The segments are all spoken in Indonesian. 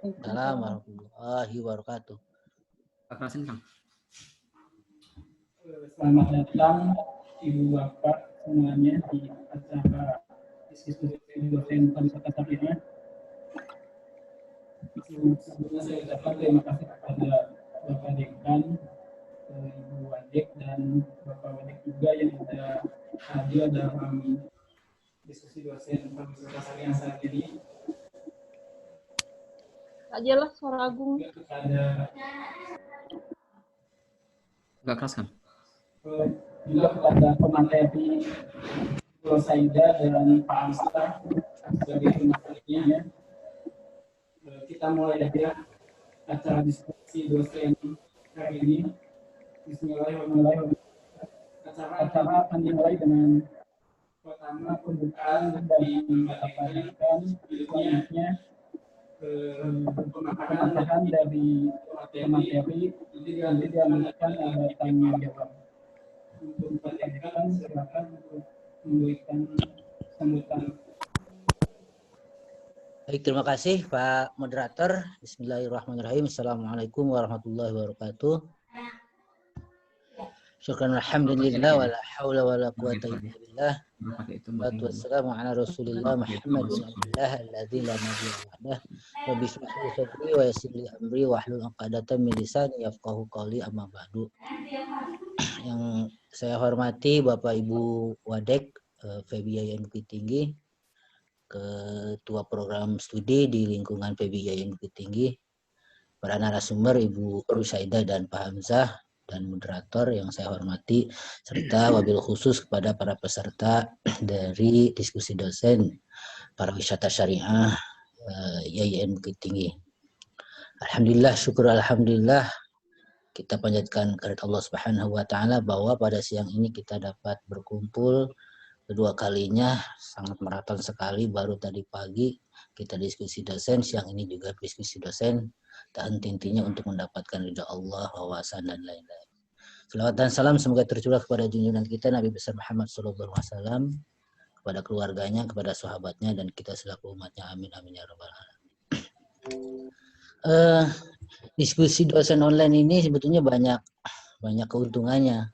Assalamualaikum warahmatullahi wabarakatuh. Pak Rasin, Kang. Selamat datang Ibu Bapak semuanya di acara diskusi dosen pariwisata syariah. Sebelumnya saya ucapkan terima kasih kepada Bapak Dekan, Ibu Wadek dan Bapak Wadek juga yang sudah hadir dalam diskusi dosen pariwisata syariah saat ini. Ajalah suara Agung. Kepada Agak keras, Kang. juga kepada pemateri Pulau Saida dan Pak Amsta sebagai pematerinya ya. Kita mulai aja acara diskusi dosen hari ini. Bismillahirrahmanirrahim. Acara akan dimulai dengan pertama pembukaan dari Bapak Dekan, selanjutnya pemaparan dari pemateri, nanti dilanjutkan ada tanya jawab. Untuk Pak Dekan, silakan untuk memberikan sambutan. Baik, terima kasih Pak Moderator. Bismillahirrahmanirrahim. Assalamualaikum warahmatullahi wabarakatuh. Syukran alhamdulillah wa la hawla wa la quwata illa billah. Wassalatu wassalamu ala Rasulillah Muhammad bin Abdullah alladzi la nabiyya ba'dah. Rabbi shrah li sadri wa yassir li amri wa hlul 'uqdatam min lisani yafqahu qawli amma ba'du. Yang saya hormati Bapak Ibu Wadek, PBIN Bukit Tinggi, Ketua Program Studi di lingkungan PBIN Bukit Tinggi, para narasumber Ibu Rusaidah dan Pak Hamzah, dan moderator yang saya hormati, serta wabil khusus kepada para peserta dari diskusi dosen pariwisata syariah YIN Bukit Tinggi. Alhamdulillah, syukur alhamdulillah, kita panjatkan kehadirat Allah Subhanahu wa taala bahwa pada siang ini kita dapat berkumpul kedua kalinya, sangat maraton sekali. Baru tadi pagi kita diskusi dosen, siang ini juga diskusi dosen, tak henti-hentinya untuk mendapatkan ridha Allah, wawasan dan lain-lain. Selawat dan salam semoga tercurah kepada junjungan kita Nabi besar Muhammad SAW, kepada keluarganya, kepada sahabatnya, dan kita selaku umatnya. Amin amin ya rabbal alamin. Diskusi dosen online ini sebetulnya banyak keuntungannya.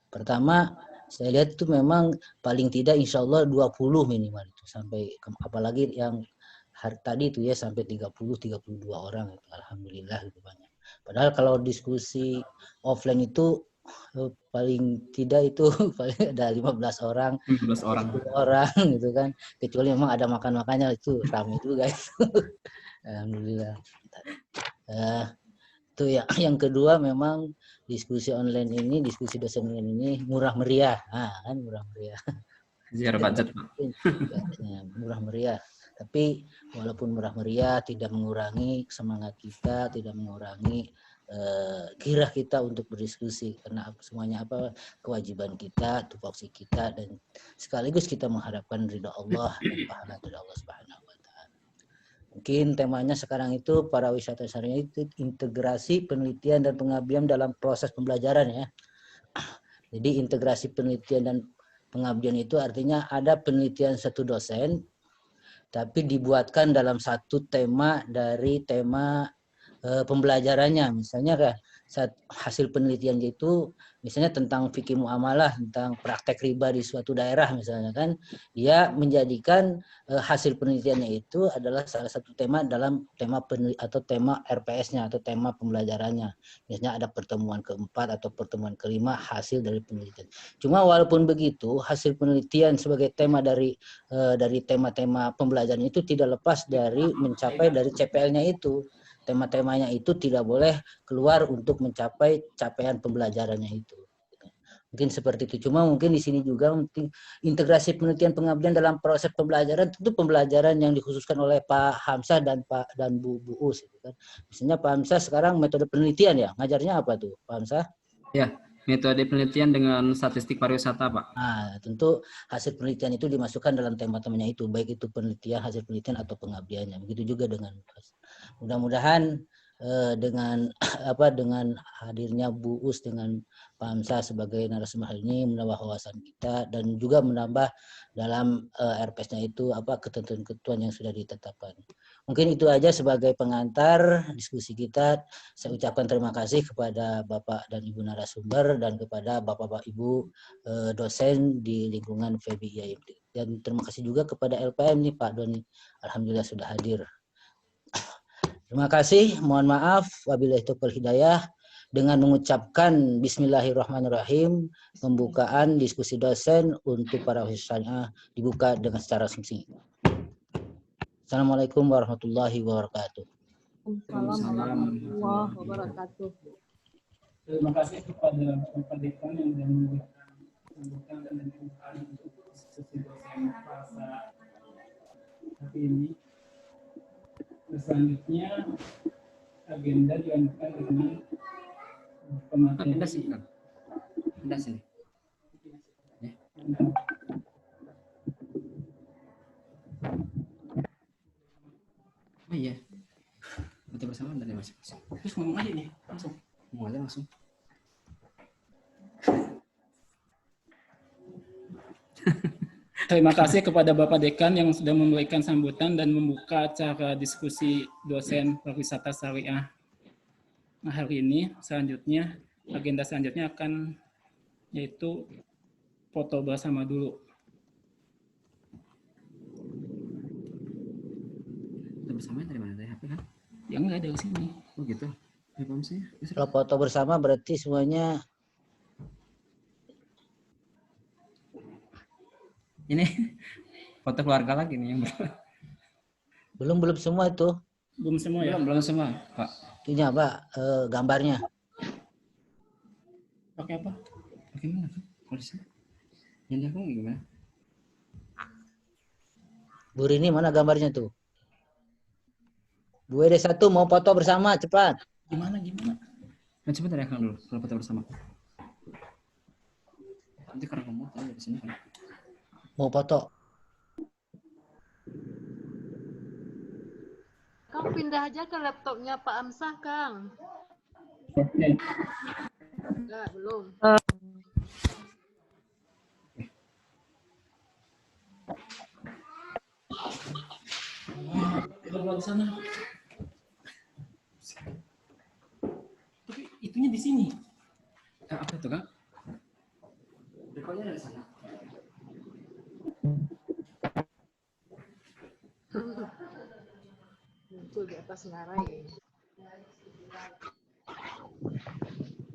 Pertama, saya lihat itu memang paling tidak insya Allah 20 minimal itu, sampai apalagi yang hari tadi itu ya sampai 30-32 orang itu, alhamdulillah itu banyak. Padahal kalau diskusi offline itu paling tidak itu paling ada 15 orang, 15 orang. 10 orang gitu kan, kecuali memang ada makan-makannya, itu ramai juga itu. Alhamdulillah. Itu ya. Yang kedua memang diskusi online ini, diskusi dosen online ini murah meriah. Kan murah meriah. Ziarah budget, Pak. Murah meriah. Tapi walaupun murah meriah tidak mengurangi semangat kita, tidak mengurangi gairah kita untuk berdiskusi, karena semuanya kewajiban kita, tupoksi kita, dan sekaligus kita mengharapkan ridha Allah dan pahala dari Allah Subhanahu wa taala. Mungkin temanya sekarang itu para wisata syariah itu integrasi penelitian dan pengabdian dalam proses pembelajaran ya. Jadi integrasi penelitian dan pengabdian itu artinya ada penelitian satu dosen, tapi dibuatkan dalam satu tema dari tema pembelajarannya. Misalnya kayak hasil penelitian itu misalnya tentang fikih muamalah, tentang praktek riba di suatu daerah misalnya kan, dia menjadikan hasil penelitiannya itu adalah salah satu tema dalam tema atau tema RPS-nya atau tema pembelajarannya. Misalnya ada pertemuan keempat atau pertemuan kelima hasil dari penelitian. Cuma walaupun begitu, hasil penelitian sebagai tema dari tema-tema pembelajaran itu tidak lepas dari mencapai dari CPL-nya itu. Tema-temanya itu tidak boleh keluar untuk mencapai capaian pembelajarannya itu. Mungkin seperti itu. Cuma mungkin di sini juga integrasi penelitian pengabdian dalam proses pembelajaran, tentu pembelajaran yang dikhususkan oleh Pak Hamzah dan Bu Uus. Gitu kan. Misalnya Pak Hamzah sekarang metode penelitian ya, ngajarnya apa tuh Pak Hamzah? Ya, metode penelitian dengan statistik pariwisata, Pak. Nah, tentu hasil penelitian itu dimasukkan dalam tema-temanya itu, baik itu penelitian, hasil penelitian atau pengabdiannya. Begitu juga dengan mudah-mudahan dengan dengan hadirnya Bu Us dengan Pak Hamzah sebagai narasumber hari ini menambah wawasan kita dan juga menambah dalam RPS-nya itu ketentuan-ketentuan yang sudah ditetapkan. Mungkin itu aja sebagai pengantar diskusi kita. Saya ucapkan terima kasih kepada Bapak dan Ibu narasumber dan kepada Bapak-Bapak Ibu dosen di lingkungan FEBI IAIMD. Dan terima kasih juga kepada LPM nih Pak Doni. Alhamdulillah sudah hadir. Terima kasih. Mohon maaf wabillahi taufiq hidayah. Dengan mengucapkan Bismillahirrahmanirrahim, pembukaan diskusi dosen untuk para siswanya dibuka dengan secara langsung. Assalamualaikum warahmatullahi wabarakatuh. Assalamualaikum warahmatullahi wabarakatuh. Terima kasih kepada Bapak Dekan yang sudah memberikan sambutan dan pembukaan untuk diskusi dosen Selasa hari ini. Selanjutnya agenda dilanjutkan dengan pemateri. Pindah sih, Kang. Pindah sini. Oh iya. Nanti bersama dari masing-masing. Terus ngomong aja nih, langsung. Mau aja langsung. Terima kasih kepada Bapak Dekan yang sudah memberikan sambutan dan membuka acara diskusi dosen pariwisata syariah. Nah, hari ini selanjutnya, agenda selanjutnya akan yaitu foto bersama dulu. Foto bersama dari mana? Dari HP kan? Ya enggak dari sini. Oh gitu. Ya, paham sih. Kalau foto bersama berarti semuanya Ini foto keluarga lagi nih yang belum semua itu. Belum semua ya? belum semua, Pak. Itunya Pak, gambarnya. Pakai apa? Bagaimana kan? Polisi. Yang aku gimana? Bu Rini mana gambarnya tuh? Bu ED1 mau foto bersama cepat. Gimana? Nah, coba dari Kang dulu, kalau foto bersama. Nanti karena kamu tahu di sini kan. Mau foto. Kang pindah aja ke laptopnya Pak Amsah, Kang. Oke. Enggak, belum. Udah di sana. Tapi itunya di sini. Apa itu, Kang? Dekonya dari sana. Muncul di atas narai.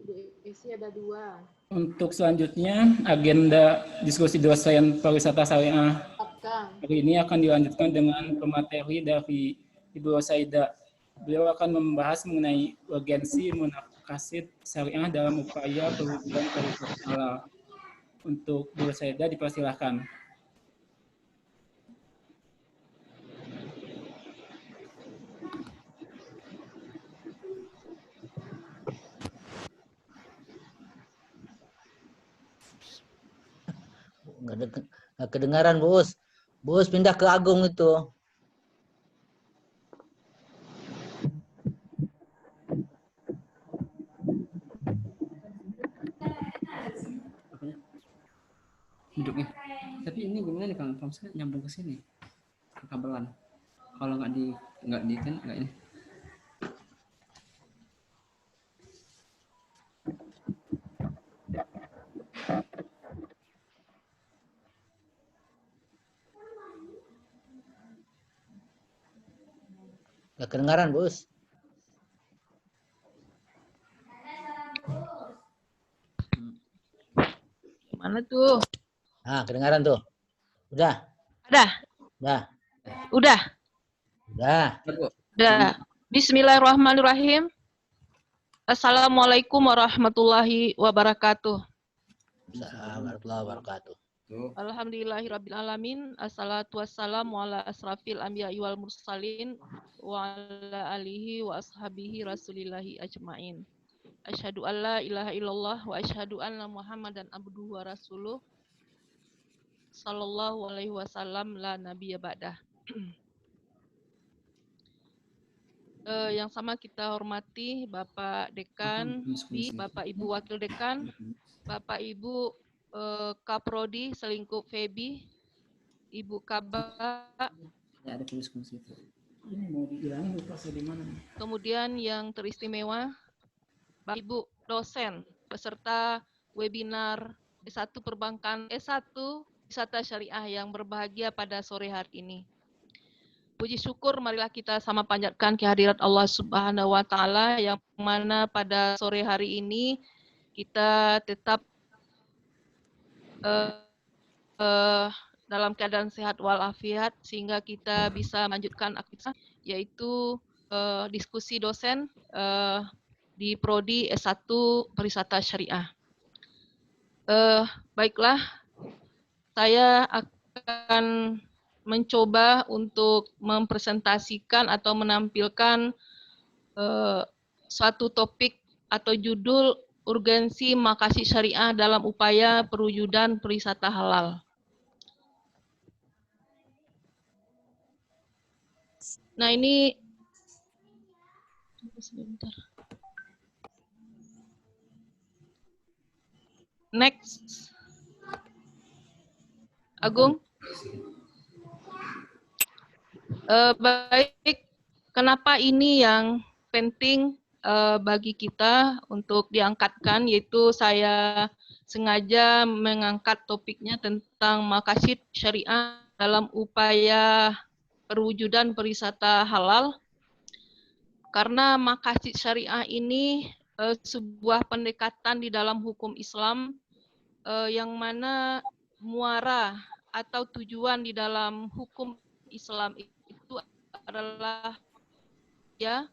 Di isi ada 2. Untuk selanjutnya, agenda diskusi dosen pariwisata syariah Kang. hari ini akan dilanjutkan dengan pemateri dari Ibu Rosaida. Beliau akan membahas mengenai urgensi munakasid syariah dalam upaya perwujudan pariwisata halal. Untuk Bu Rosaida dipersilahkan. Nggak kedengaran, Bos. Bos pindah ke Agung itu. Duduknya. Tapi ini gimana nih, Kang? Saya nyambung ke sini. Ke kabelan. Kalau nggak di kan nggak ini. Nggak kedengaran, Bos. Mana tuh? Nah, kedengaran tuh. Udah. Ada? Udah. Udah. Udah. Udah. Bismillahirrahmanirrahim. Assalamualaikum warahmatullahi wabarakatuh. Assalamualaikum warahmatullahi wabarakatuh. Alhamdulillahirrabbilalamin. Assalatu wassalamu ala asrafil anbiya'i wal mursalin wa ala alihi wa ashabihi rasulillahi ajma'in. Asyhadu an la ilaha illallah wa asyhadu anna Muhammadan abduhu wa rasuluh. Sallallahu alaihi wasallam la nabiyya ba'dah. Yang sama kita hormati Bapak Dekan, Bapak Ibu Wakil Dekan, Bapak Ibu Kaprodi Selingkup Febi, Ibu Kaba, Ya, ada tulis kunci itu. Ini mau dihilangin lupa saya di mana nih. Kemudian yang teristimewa, Bapak Ibu dosen peserta webinar S1 Perbankan S1 Wisata Syariah yang berbahagia pada sore hari ini. Puji syukur marilah kita sama panjatkan kehadirat Allah Subhanahu wa taala yang mana pada sore hari ini kita tetap dalam keadaan sehat walafiat sehingga kita bisa melanjutkan aktivitas yaitu diskusi dosen di prodi S1 Pariwisata Syariah. Baiklah, saya akan mencoba untuk mempresentasikan atau menampilkan suatu topik atau judul urgensi makasih syariah dalam upaya perwujudan pariwisata halal. Nah ini sebentar. Next, Agung. Baik, kenapa ini yang penting bagi kita untuk diangkatkan, yaitu saya sengaja mengangkat topiknya tentang maqasid syariah dalam upaya perwujudan pariwisata halal. Karena maqasid syariah ini sebuah pendekatan di dalam hukum Islam yang mana muara atau tujuan di dalam hukum Islam itu adalah ya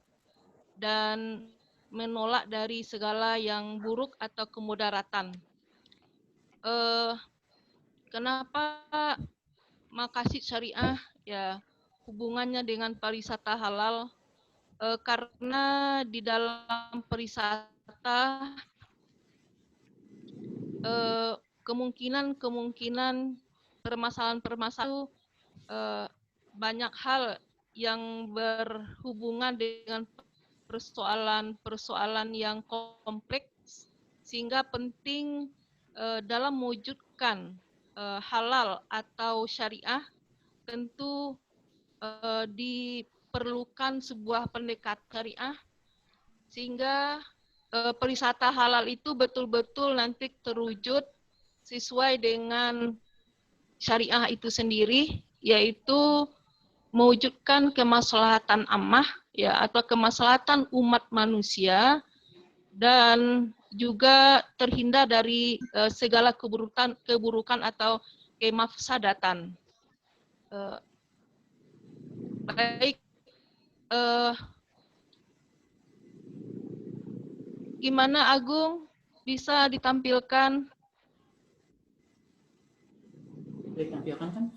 dan menolak dari segala yang buruk atau kemudaratan. Kenapa maqasid syariah ya hubungannya dengan pariwisata halal? Karena di dalam pariwisata kemungkinan permasalahan-permasalahan banyak hal yang berhubungan dengan persoalan-persoalan yang kompleks sehingga penting dalam mewujudkan halal atau syariah tentu diperlukan sebuah pendekatan syariah sehingga pariwisata halal itu betul-betul nanti terwujud sesuai dengan syariah itu sendiri, yaitu mewujudkan kemaslahatan ammah ya atau kemaslahatan umat manusia dan juga terhindar dari segala keburukan atau kemafsadatan. Baik, gimana Agung, bisa ditampilkan? Ditampilkan kan?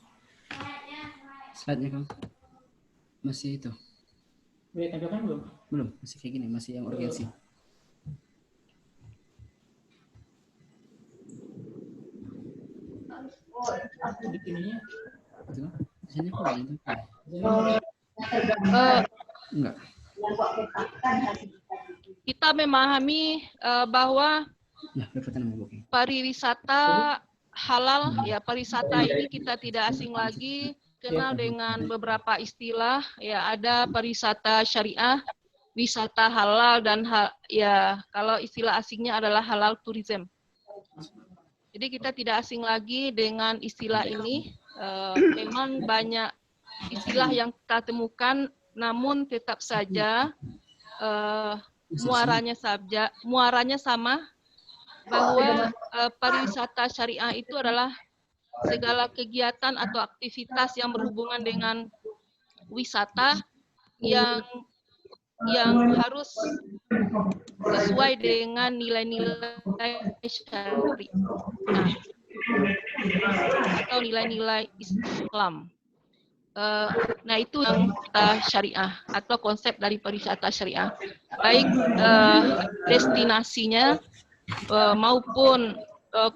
Slide-nya Kang. Masih itu. Boleh tampilkan belum? Belum, masih kayak gini, masih yang urgensi. Di sininya. Itu kan? Di sini kok gitu. Enggak. Kita memahami bahwa Ya, pariwisata halal ya pariwisata ini kita tidak asing lagi kenal dengan beberapa istilah ya ada pariwisata syariah, wisata halal dan ya kalau istilah asingnya adalah halal tourism. Jadi kita tidak asing lagi dengan istilah ini. Memang banyak istilah yang kita temukan, namun tetap saja muaranya sama bahwa pariwisata syariah itu adalah segala kegiatan atau aktivitas yang berhubungan dengan wisata yang harus sesuai dengan nilai-nilai syariah atau nilai-nilai Islam. Nah itu yang kita syariah atau konsep dari pariwisata syariah. Baik destinasinya maupun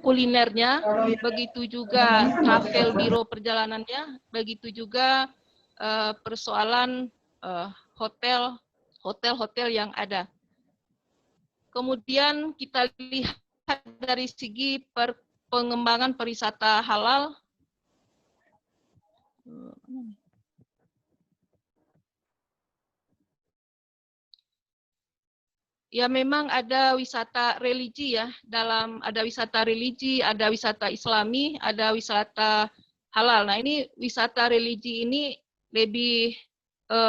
kulinernya, begitu juga travel biro perjalanannya, begitu juga persoalan hotel yang ada. Kemudian kita lihat dari segi pengembangan pariwisata halal. ya memang ada wisata religi ya, ada wisata religi, ada wisata Islami, ada wisata halal. Nah, ini wisata religi ini lebih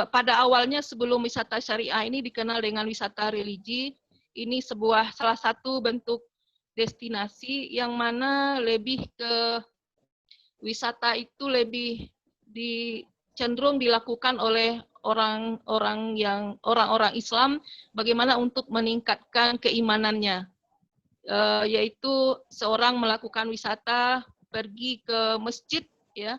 pada awalnya sebelum wisata syariah ini dikenal dengan wisata religi. Ini salah satu bentuk destinasi yang mana lebih ke wisata itu lebih cenderung dilakukan oleh orang-orang Islam, bagaimana untuk meningkatkan keimanannya, yaitu seorang melakukan wisata pergi ke masjid, ya,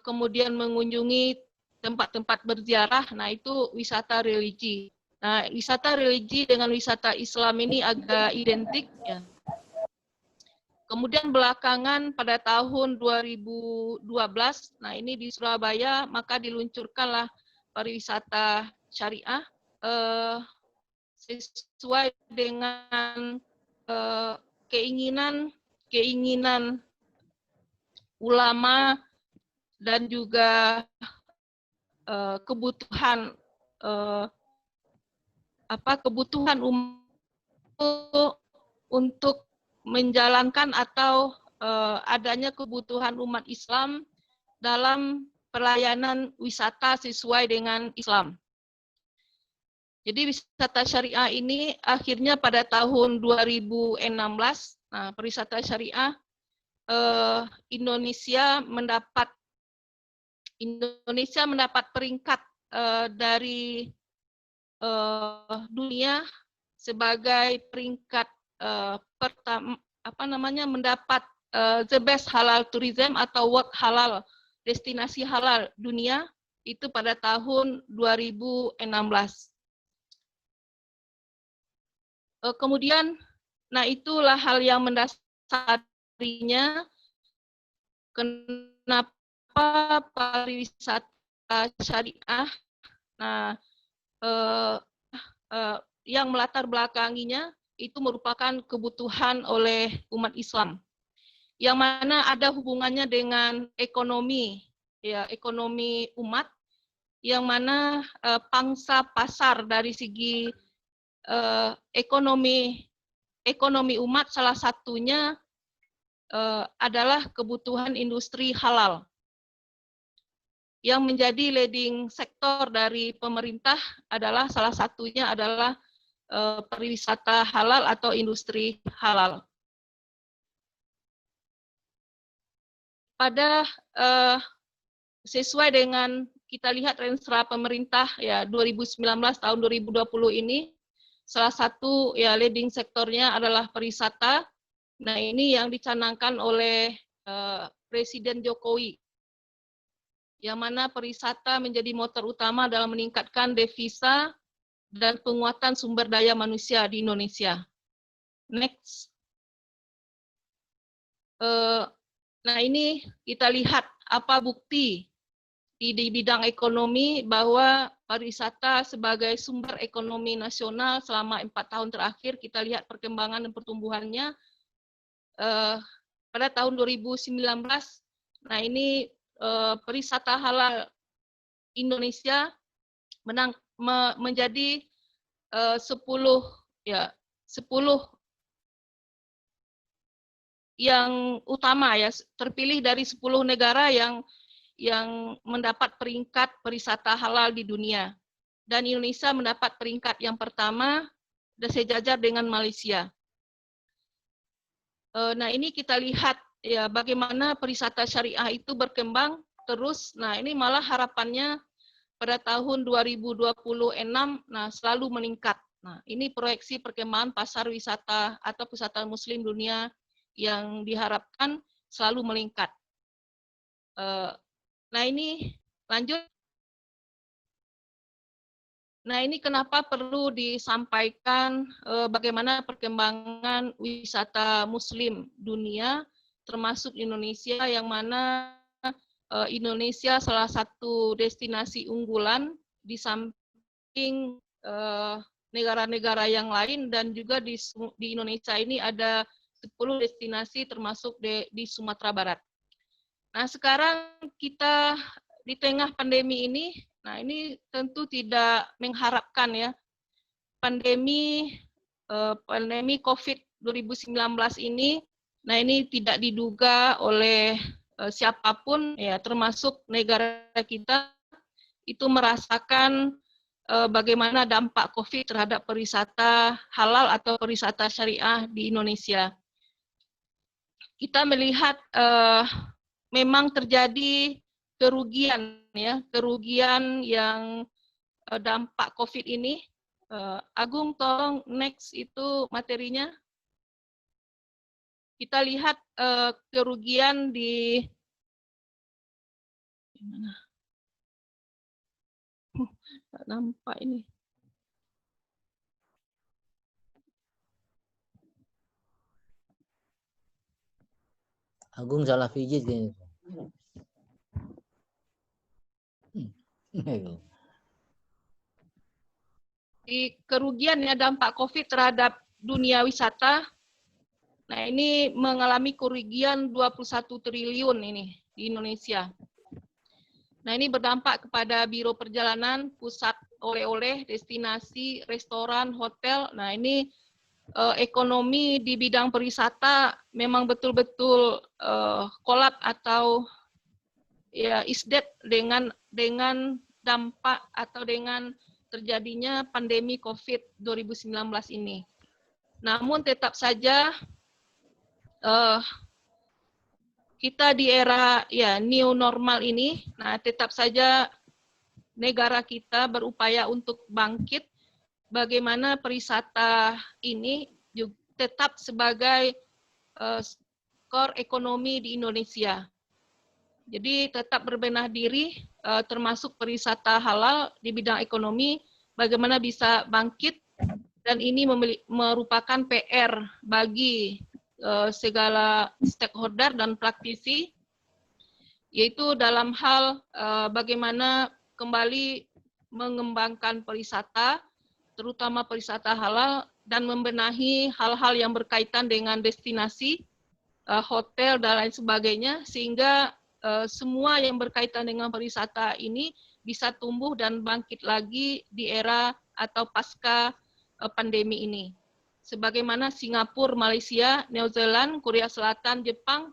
kemudian mengunjungi tempat-tempat berziarah. Nah, itu wisata religi. Nah, wisata religi dengan wisata Islam ini agak identik, ya. Kemudian belakangan pada tahun 2012, nah ini di Surabaya, maka diluncurkanlah pariwisata syariah sesuai dengan keinginan ulama dan juga kebutuhan untuk menjalankan atau adanya kebutuhan umat Islam dalam pelayanan wisata sesuai dengan Islam. Jadi wisata syariah ini akhirnya pada tahun 2016, nah pariwisata syariah Indonesia mendapat peringkat dari dunia sebagai peringkat pertama, mendapat the best halal tourism atau World Halal, destinasi halal dunia, itu pada tahun 2016. Kemudian, nah itulah hal yang mendasarinya kenapa pariwisata syariah, nah yang melatar belakanginya itu merupakan kebutuhan oleh umat Islam, yang mana ada hubungannya dengan ekonomi, ya, ekonomi umat, yang mana pangsa pasar dari segi ekonomi umat salah satunya adalah kebutuhan industri halal, yang menjadi leading sektor dari pemerintah adalah salah satunya adalah pariwisata halal atau industri halal. Pada sesuai dengan kita lihat Renstra pemerintah ya 2019 tahun 2020 ini, salah satu ya leading sektornya adalah pariwisata. Nah, ini yang dicanangkan oleh Presiden Jokowi, yang mana pariwisata menjadi motor utama dalam meningkatkan devisa dan penguatan sumber daya manusia di Indonesia. Next. Nah, ini kita lihat apa bukti di bidang ekonomi bahwa pariwisata sebagai sumber ekonomi nasional selama 4 tahun terakhir, kita lihat perkembangan dan pertumbuhannya. Pada tahun 2019, nah ini pariwisata halal Indonesia menjadi 10 yang utama, ya, terpilih dari 10 negara yang mendapat peringkat pariwisata halal di dunia, dan Indonesia mendapat peringkat yang pertama dan sejajar dengan Malaysia. Nah, ini kita lihat ya bagaimana pariwisata syariah itu berkembang terus. Nah, ini malah harapannya pada tahun 2026 nah selalu meningkat. Nah, ini proyeksi perkembangan pasar wisata atau wisata muslim dunia yang diharapkan selalu meningkat. Nah, ini lanjut. Nah, ini kenapa perlu disampaikan bagaimana perkembangan wisata muslim dunia, termasuk Indonesia, yang mana Indonesia salah satu destinasi unggulan di samping negara-negara yang lain, dan juga di Indonesia ini ada 10 destinasi termasuk di Sumatera Barat. Nah, sekarang kita di tengah pandemi ini, Nah, ini tentu tidak mengharapkan ya pandemi COVID 2019 ini. Nah, ini tidak diduga oleh siapapun ya, termasuk negara kita itu merasakan bagaimana dampak COVID terhadap pariwisata halal atau pariwisata syariah di Indonesia. Kita melihat memang terjadi kerugian ya, kerugian yang dampak COVID ini. Agung, tolong next itu materinya. Kita lihat kerugian di mana? Tak nampak ini. Agung salah pijit kayaknya. Di kerugian ya dampak COVID terhadap dunia wisata. Nah, ini mengalami kerugian 21 triliun ini di Indonesia. Nah, ini berdampak kepada biro perjalanan, pusat oleh-oleh, destinasi, restoran, hotel. Nah, ini ekonomi di bidang pariwisata memang betul-betul kolap atau ya is dead dengan dampak atau dengan terjadinya pandemi COVID 2019 ini. Namun tetap saja kita di era ya new normal ini, nah tetap saja negara kita berupaya untuk bangkit. Bagaimana pariwisata ini juga tetap sebagai core ekonomi di Indonesia. Jadi tetap berbenah diri, termasuk pariwisata halal di bidang ekonomi, bagaimana bisa bangkit, dan ini merupakan PR bagi segala stakeholder dan praktisi, yaitu dalam hal bagaimana kembali mengembangkan pariwisata, terutama pariwisata halal, dan membenahi hal-hal yang berkaitan dengan destinasi, hotel, dan lain sebagainya, sehingga semua yang berkaitan dengan pariwisata ini bisa tumbuh dan bangkit lagi di era atau pasca pandemi ini. Sebagaimana Singapura, Malaysia, New Zealand, Korea Selatan, Jepang,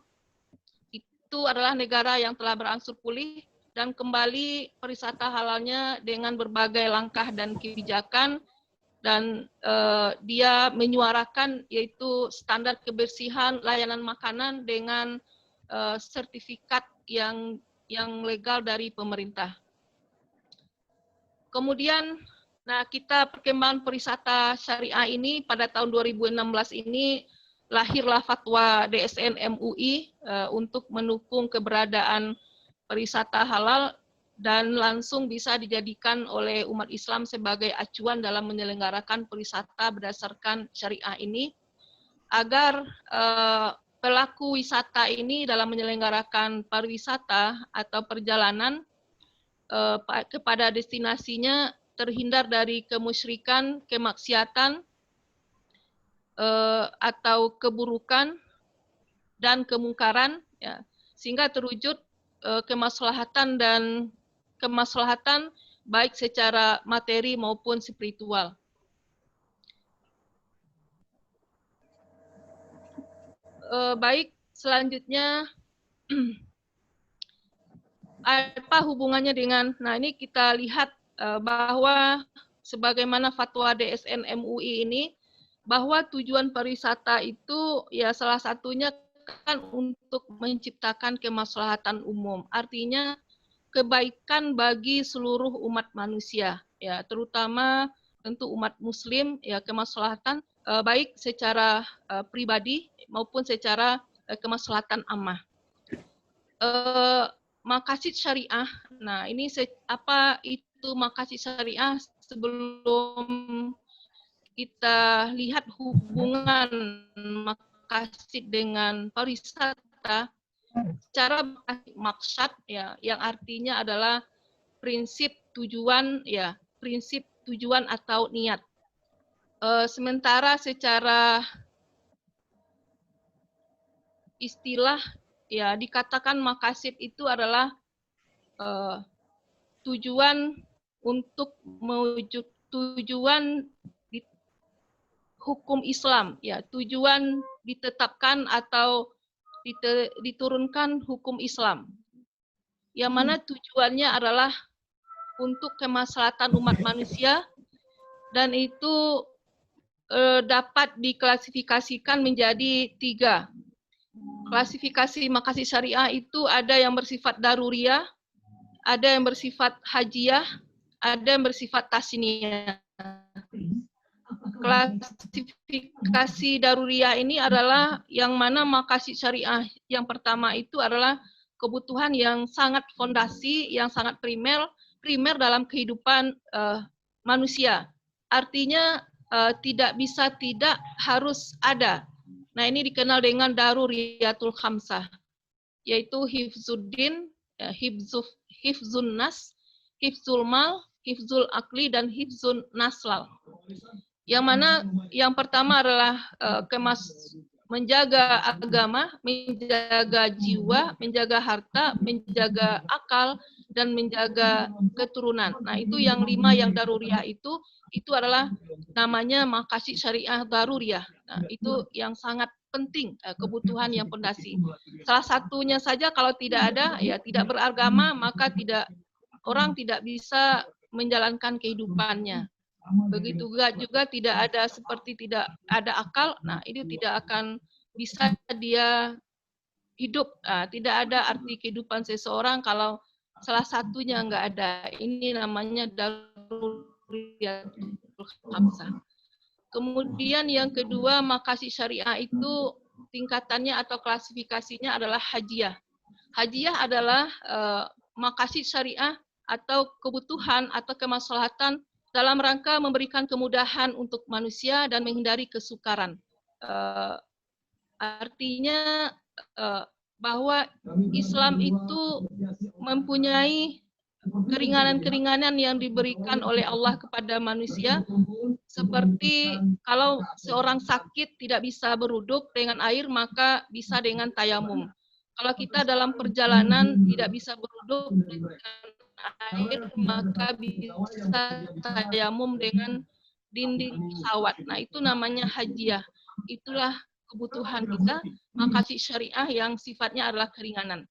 itu adalah negara yang telah berangsur pulih dan kembali pariwisata halalnya dengan berbagai langkah dan kebijakan, dan dia menyuarakan yaitu standar kebersihan layanan makanan dengan sertifikat yang legal dari pemerintah. Kemudian, nah kita perkembangan pariwisata syariah ini pada tahun 2016 ini lahirlah fatwa DSN MUI untuk mendukung keberadaan pariwisata halal dan langsung bisa dijadikan oleh umat Islam sebagai acuan dalam menyelenggarakan pariwisata berdasarkan syariah ini, agar pelaku wisata ini dalam menyelenggarakan pariwisata atau perjalanan kepada destinasinya terhindar dari kemusyrikan, kemaksiatan, atau keburukan dan kemungkaran, ya, sehingga terwujud kemaslahatan baik secara materi maupun spiritual. Baik, selanjutnya apa hubungannya dengan, nah ini kita lihat bahwa sebagaimana fatwa DSN MUI ini, bahwa tujuan pariwisata itu ya salah satunya kan untuk menciptakan kemaslahatan umum, artinya kebaikan bagi seluruh umat manusia, ya terutama tentu umat Muslim, ya kemaslahatan baik secara pribadi maupun secara kemaslahatan ammah. Maqasid syariah, nah ini apa itu maqasid syariah, sebelum kita lihat hubungan maqasid dengan pariwisata, secara maksad ya yang artinya adalah prinsip tujuan, ya prinsip tujuan atau niat. Sementara secara istilah ya dikatakan maqasid itu adalah tujuan untuk mewujud tujuan di hukum Islam, ya, tujuan ditetapkan atau diturunkan hukum Islam, yang mana tujuannya adalah untuk kemaslahatan umat manusia, dan itu dapat diklasifikasikan menjadi 3. Klasifikasi makasih syariah itu ada yang bersifat daruriyah, ada yang bersifat hajiyah, ada yang bersifat tasniyah. Klasifikasi daruriyah ini adalah yang mana makasih syariah yang pertama itu adalah kebutuhan yang sangat fondasi, yang sangat primer dalam kehidupan manusia. Artinya tidak bisa, tidak harus ada. Nah, ini dikenal dengan daruriyatul khamsah, yaitu hifzuddin, hifzun nas, hifzul mal, hifzul akli, dan hifzun naslal. Yang mana yang pertama adalah menjaga agama, menjaga jiwa, menjaga harta, menjaga akal, dan menjaga keturunan. Nah, itu yang 5 yang daruriyah itu adalah namanya makasih syariah daruriyah. Nah, itu yang sangat penting, kebutuhan yang pondasi. Salah satunya saja kalau tidak ada, ya tidak beragama, maka orang tidak bisa menjalankan kehidupannya. Begitu juga tidak ada, seperti tidak ada akal, nah itu tidak akan bisa dia hidup. Nah, tidak ada arti kehidupan seseorang kalau salah satunya nggak ada. Ini namanya daruriyatul khamsah. Kemudian yang kedua, makasih syariah itu tingkatannya atau klasifikasinya adalah hajiyah. Hajiyah adalah makasih syariah atau kebutuhan atau kemaslahatan dalam rangka memberikan kemudahan untuk manusia dan menghindari kesukaran. Artinya bahwa Islam itu mempunyai keringanan-keringanan yang diberikan oleh Allah kepada manusia, seperti kalau seorang sakit tidak bisa berwuduk dengan air, maka bisa dengan tayamum. Kalau kita dalam perjalanan tidak bisa berwuduk dengan air, maka bisa tayamum dengan dinding pesawat. Nah, itu namanya hajiyah. Itulah kebutuhan kita, makasih syariah yang sifatnya adalah keringanan.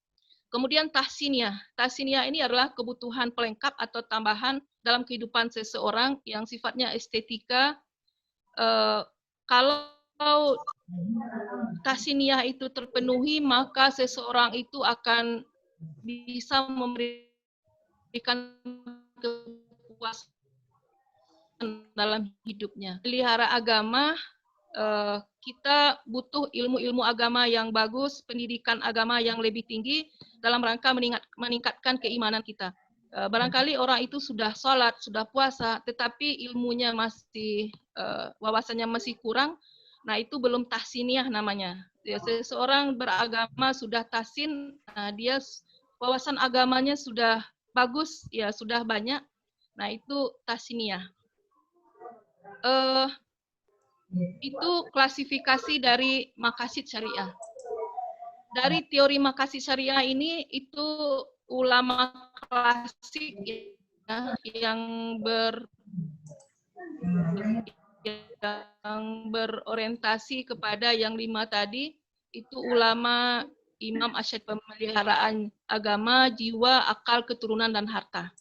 Kemudian tahsiniyah. Tahsiniyah ini adalah kebutuhan pelengkap atau tambahan dalam kehidupan seseorang yang sifatnya estetika. Kalau tahsiniyah itu terpenuhi, maka seseorang itu akan bisa memberikan kepuasan dalam hidupnya. Pelihara agama, kita butuh ilmu-ilmu agama yang bagus, pendidikan agama yang lebih tinggi dalam rangka meningkatkan keimanan kita. Barangkali orang itu sudah sholat, sudah puasa, tetapi ilmunya masih, wawasannya masih kurang. Nah, itu belum tahsiniyah namanya. Ya, seseorang beragama sudah tahsin, nah, dia wawasan agamanya sudah bagus, ya sudah banyak. Nah, itu tahsiniyah. Itu klasifikasi dari maqasid syariah. Dari teori maqasid syariah ini, itu ulama klasik ya, yang berorientasi kepada yang 5 tadi, itu ulama imam asyad pemeliharaan agama, jiwa, akal, keturunan, dan harta.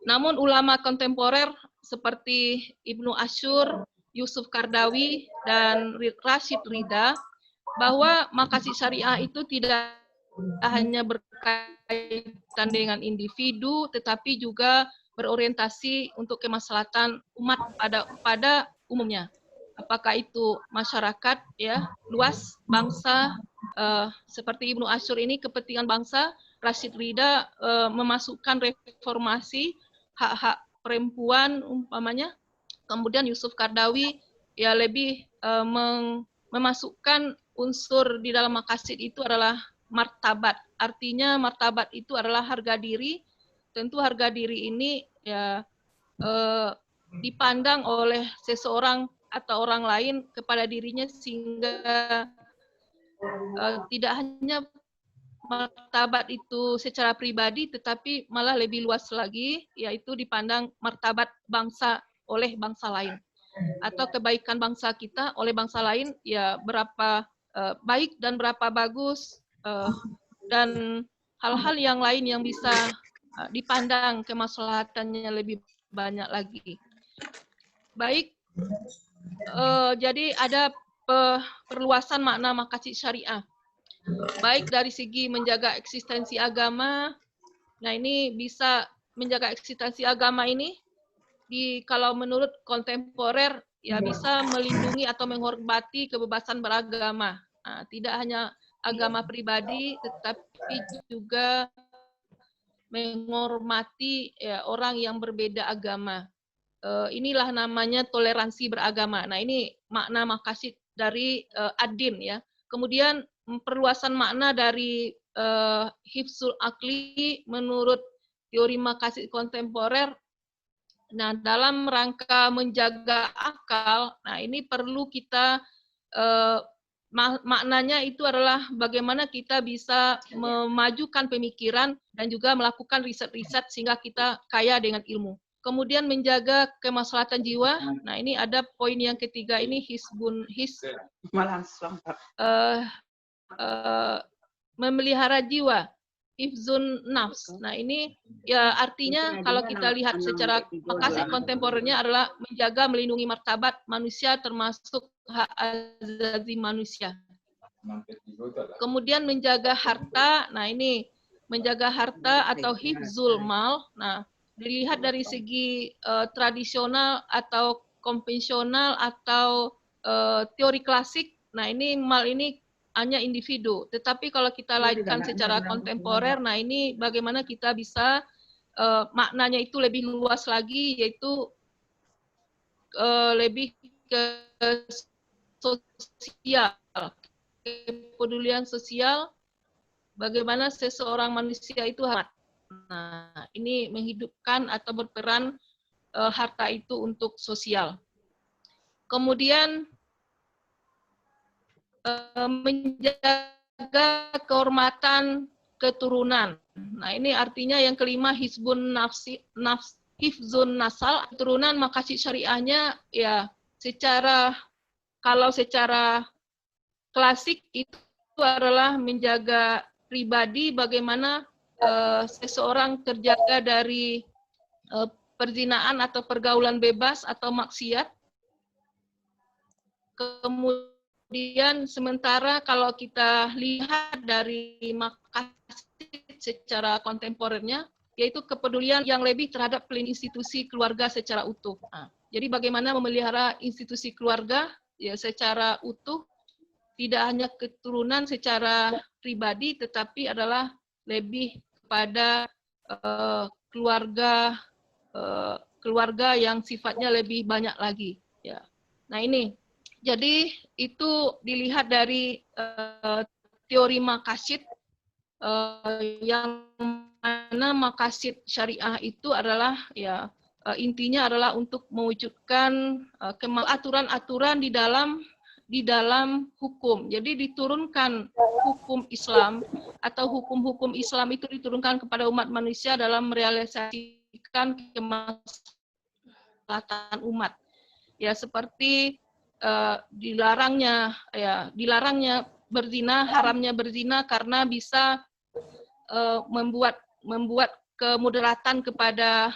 Namun ulama kontemporer seperti Ibnu Asyur, Yusuf Qaradawi, dan Rashid Ridha, bahwa maqasid syariah itu tidak hanya berkaitan dengan individu, tetapi juga berorientasi untuk kemaslahatan umat pada umumnya. Apakah itu masyarakat ya luas, bangsa, seperti Ibnu Asyur ini kepentingan bangsa, Rashid Ridha memasukkan reformasi hak-hak perempuan umpamanya. Kemudian Yusuf Qaradawi ya lebih memasukkan unsur di dalam maqasid itu adalah martabat. Artinya martabat itu adalah harga diri. Tentu harga diri ini ya dipandang oleh seseorang atau orang lain kepada dirinya, sehingga tidak hanya martabat itu secara pribadi, tetapi malah lebih luas lagi, yaitu dipandang martabat bangsa oleh bangsa lain, atau kebaikan bangsa kita oleh bangsa lain, ya berapa baik dan berapa bagus, dan hal-hal yang lain yang bisa dipandang kemaslahatannya lebih banyak lagi. Baik, jadi ada perluasan makna maqasid syariah. Baik dari segi menjaga eksistensi agama, nah ini bisa menjaga eksistensi agama ini, kalau menurut kontemporer, ya bisa melindungi atau menghormati kebebasan beragama. Nah, tidak hanya agama pribadi, tetapi juga menghormati ya, orang yang berbeda agama. Inilah namanya toleransi beragama. Nah, ini makna maqasid dari ad-din ya. Kemudian perluasan makna dari hifzul akli menurut teori maqasid kontemporer. Nah, dalam rangka menjaga akal, nah ini perlu kita maknanya itu adalah bagaimana kita bisa memajukan pemikiran dan juga melakukan riset-riset sehingga kita kaya dengan ilmu. Kemudian menjaga kemaslahatan jiwa. Nah, ini ada poin yang ketiga ini memelihara jiwa, hifzun nafs. Nah, ini ya artinya kalau kita lihat secara maqasid kontemporernya adalah menjaga melindungi martabat manusia termasuk hak azazi manusia. Kemudian menjaga harta. Nah, ini menjaga harta atau hifzul mal. Nah, dilihat dari segi tradisional atau konvensional atau teori klasik. Nah, ini mal ini hanya individu. Tetapi kalau kita laitkan secara kontemporer, nah ini bagaimana kita bisa maknanya itu lebih luas lagi, yaitu lebih ke sosial, kepedulian sosial, bagaimana seseorang manusia itu harta. Nah, ini menghidupkan atau berperan harta itu untuk sosial. Kemudian menjaga kehormatan keturunan. Nah, ini artinya yang kelima hifzun hifzun nasal, keturunan maqasid syariahnya ya kalau secara klasik itu adalah menjaga pribadi bagaimana seseorang terjaga dari perzinaan atau pergaulan bebas atau maksiat. Kemudian sementara kalau kita lihat dari maqasid secara kontemporernya, yaitu kepedulian yang lebih terhadap institusi keluarga secara utuh. Nah, jadi bagaimana memelihara institusi keluarga ya secara utuh, tidak hanya keturunan secara pribadi, tetapi adalah lebih kepada keluarga yang sifatnya lebih banyak lagi. Ya. Nah ini, jadi itu dilihat dari teori maqasid yang mana maqasid syariah itu adalah ya intinya adalah untuk mewujudkan aturan-aturan di dalam hukum. Jadi diturunkan hukum Islam atau hukum-hukum Islam itu diturunkan kepada umat manusia dalam merealisasikan kemaslahatan umat. Ya seperti dilarangnya berzina, haramnya berzina karena bisa membuat kemudaratan kepada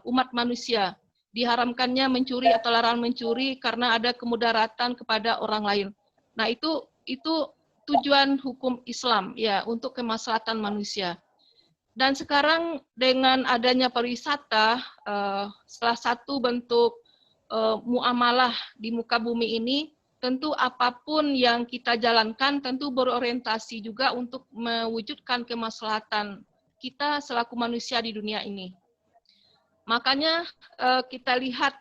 umat manusia. Diharamkannya mencuri atau larangan mencuri karena ada kemudaratan kepada orang lain. Nah, itu tujuan hukum Islam ya untuk kemaslahatan manusia. Dan sekarang dengan adanya pariwisata, salah satu bentuk muamalah di muka bumi ini, tentu apapun yang kita jalankan tentu berorientasi juga untuk mewujudkan kemaslahatan kita selaku manusia di dunia ini. Makanya kita lihat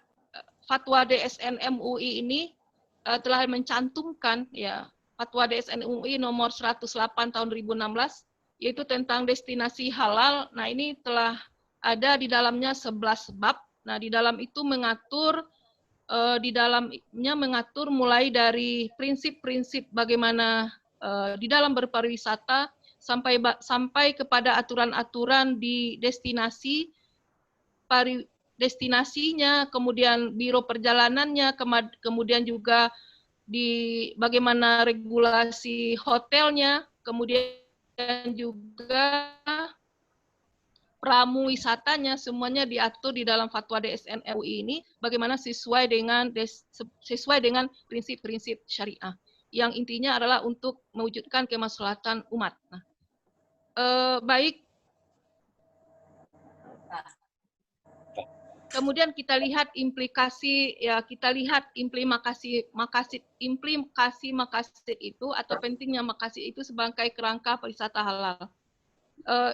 fatwa DSN MUI ini telah mencantumkan ya fatwa DSN MUI nomor 108 tahun 2016 yaitu tentang destinasi halal. Nah, ini telah ada di dalamnya 11 bab. Nah, di dalam itu mengatur mulai dari prinsip-prinsip bagaimana di dalam berpariwisata sampai kepada aturan-aturan di destinasinya, kemudian biro perjalanannya, kemudian juga di bagaimana regulasi hotelnya, kemudian juga pramu wisatanya, semuanya diatur di dalam fatwa DSN MUI ini bagaimana sesuai dengan prinsip-prinsip syariah yang intinya adalah untuk mewujudkan kemaslahatan umat. Nah, baik. Kemudian kita lihat implikasi maqasid itu atau pentingnya maqasid itu sebagai kerangka pariwisata halal.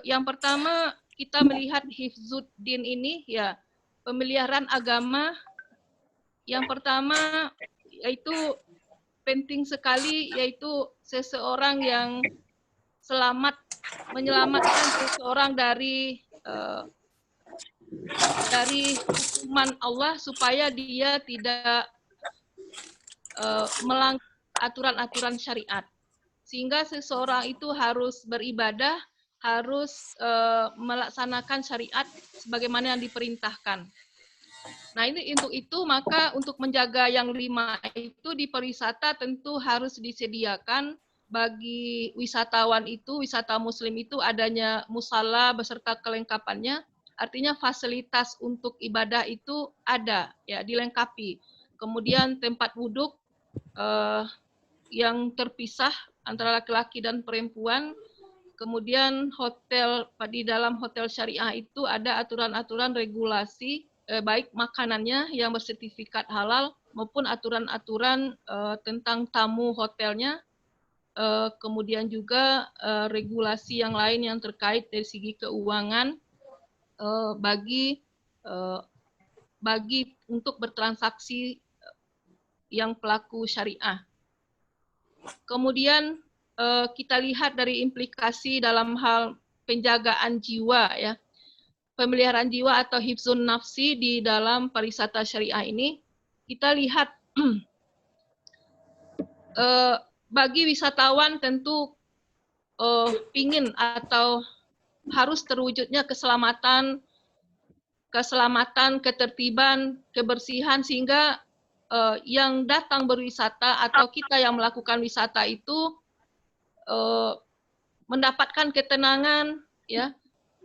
Yang pertama kita melihat hifzuddin ini ya pemeliharaan agama. Yang pertama yaitu penting sekali, yaitu seseorang yang menyelamatkan seseorang dari hukuman Allah supaya dia tidak melanggar aturan-aturan syariat. Sehingga seseorang itu harus beribadah, harus melaksanakan syariat sebagaimana yang diperintahkan. Nah, ini untuk itu maka untuk menjaga yang 5 itu di pariwisata tentu harus disediakan bagi wisatawan itu, wisata muslim itu adanya musala beserta kelengkapannya. Artinya fasilitas untuk ibadah itu ada, ya dilengkapi. Kemudian tempat duduk yang terpisah antara laki-laki dan perempuan. Kemudian di dalam hotel syariah itu ada aturan-aturan regulasi, baik makanannya yang bersertifikat halal maupun aturan-aturan tentang tamu hotelnya. Kemudian juga regulasi yang lain yang terkait dari segi keuangan bagi untuk bertransaksi yang pelaku syariah. Kemudian kita lihat dari implikasi dalam hal penjagaan jiwa, ya, pemeliharaan jiwa atau hifzun nafsi di dalam pariwisata syariah ini. Kita lihat bagi wisatawan tentu ingin atau harus terwujudnya keselamatan, ketertiban, kebersihan, sehingga yang datang berwisata atau kita yang melakukan wisata itu mendapatkan ketenangan, ya,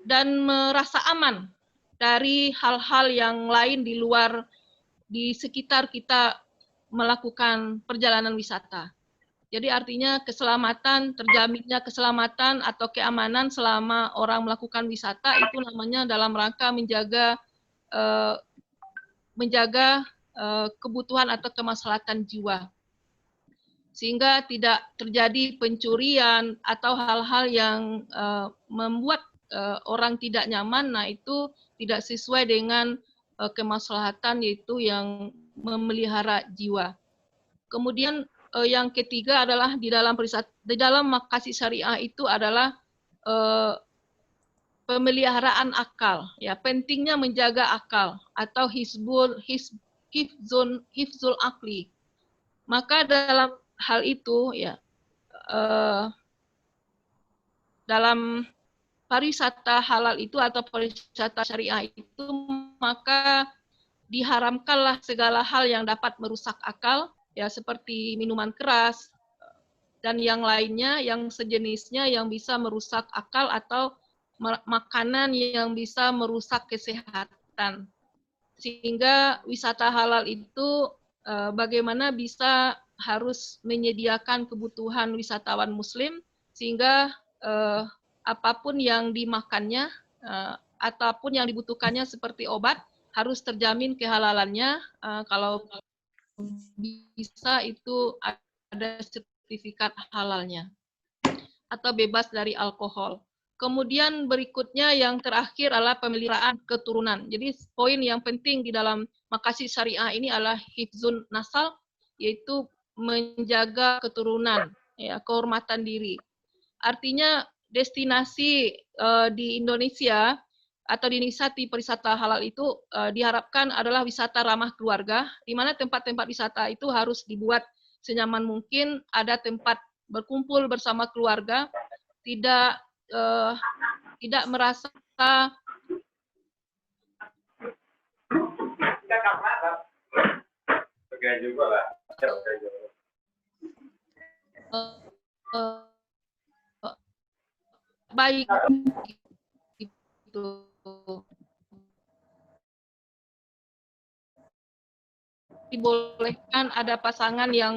dan merasa aman dari hal-hal yang lain di sekitar kita melakukan perjalanan wisata. Jadi artinya terjaminnya keselamatan atau keamanan selama orang melakukan wisata itu namanya dalam rangka menjaga kebutuhan atau kemaslahatan jiwa. Sehingga tidak terjadi pencurian atau hal-hal yang membuat orang tidak nyaman, nah itu tidak sesuai dengan kemaslahatan, yaitu yang memelihara jiwa. Kemudian yang ketiga adalah di dalam maqasid syariah itu adalah pemeliharaan akal, ya, pentingnya menjaga akal atau hifzul akli. Maka dalam hal itu, ya, dalam pariwisata halal itu atau pariwisata syariah itu, maka diharamkanlah segala hal yang dapat merusak akal, ya, seperti minuman keras dan yang lainnya yang sejenisnya yang bisa merusak akal atau makanan yang bisa merusak kesehatan. Sehingga wisata halal itu bagaimana bisa harus menyediakan kebutuhan wisatawan muslim, sehingga apapun yang dimakannya ataupun yang dibutuhkannya seperti obat harus terjamin kehalalannya. Kalau bisa itu ada sertifikat halalnya atau bebas dari alkohol. Kemudian berikutnya yang terakhir adalah pemeliharaan keturunan. Jadi poin yang penting di dalam maqasid syariah ini adalah hifzun nasal, yaitu menjaga keturunan, ya, kehormatan diri. Artinya destinasi di Indonesia atau di Indonesia di pariwisata halal itu diharapkan adalah wisata ramah keluarga, di mana tempat-tempat wisata itu harus dibuat senyaman mungkin, ada tempat berkumpul bersama keluarga, tidak tidak merasa baik itu. Dibolehkan ada pasangan yang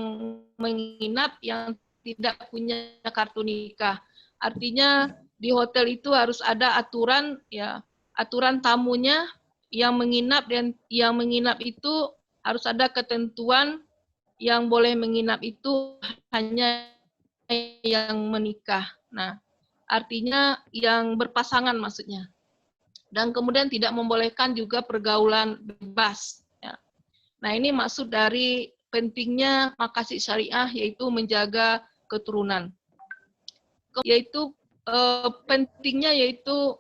menginap yang tidak punya kartu nikah. Artinya di hotel itu harus ada aturan, ya, aturan tamunya yang menginap, dan yang menginap itu harus ada ketentuan yang boleh menginap itu hanya yang menikah. Nah, artinya yang berpasangan maksudnya. Dan kemudian tidak membolehkan juga pergaulan bebas. Ya. Nah, ini maksud dari pentingnya maqasid syariah, yaitu menjaga keturunan. Yaitu pentingnya yaitu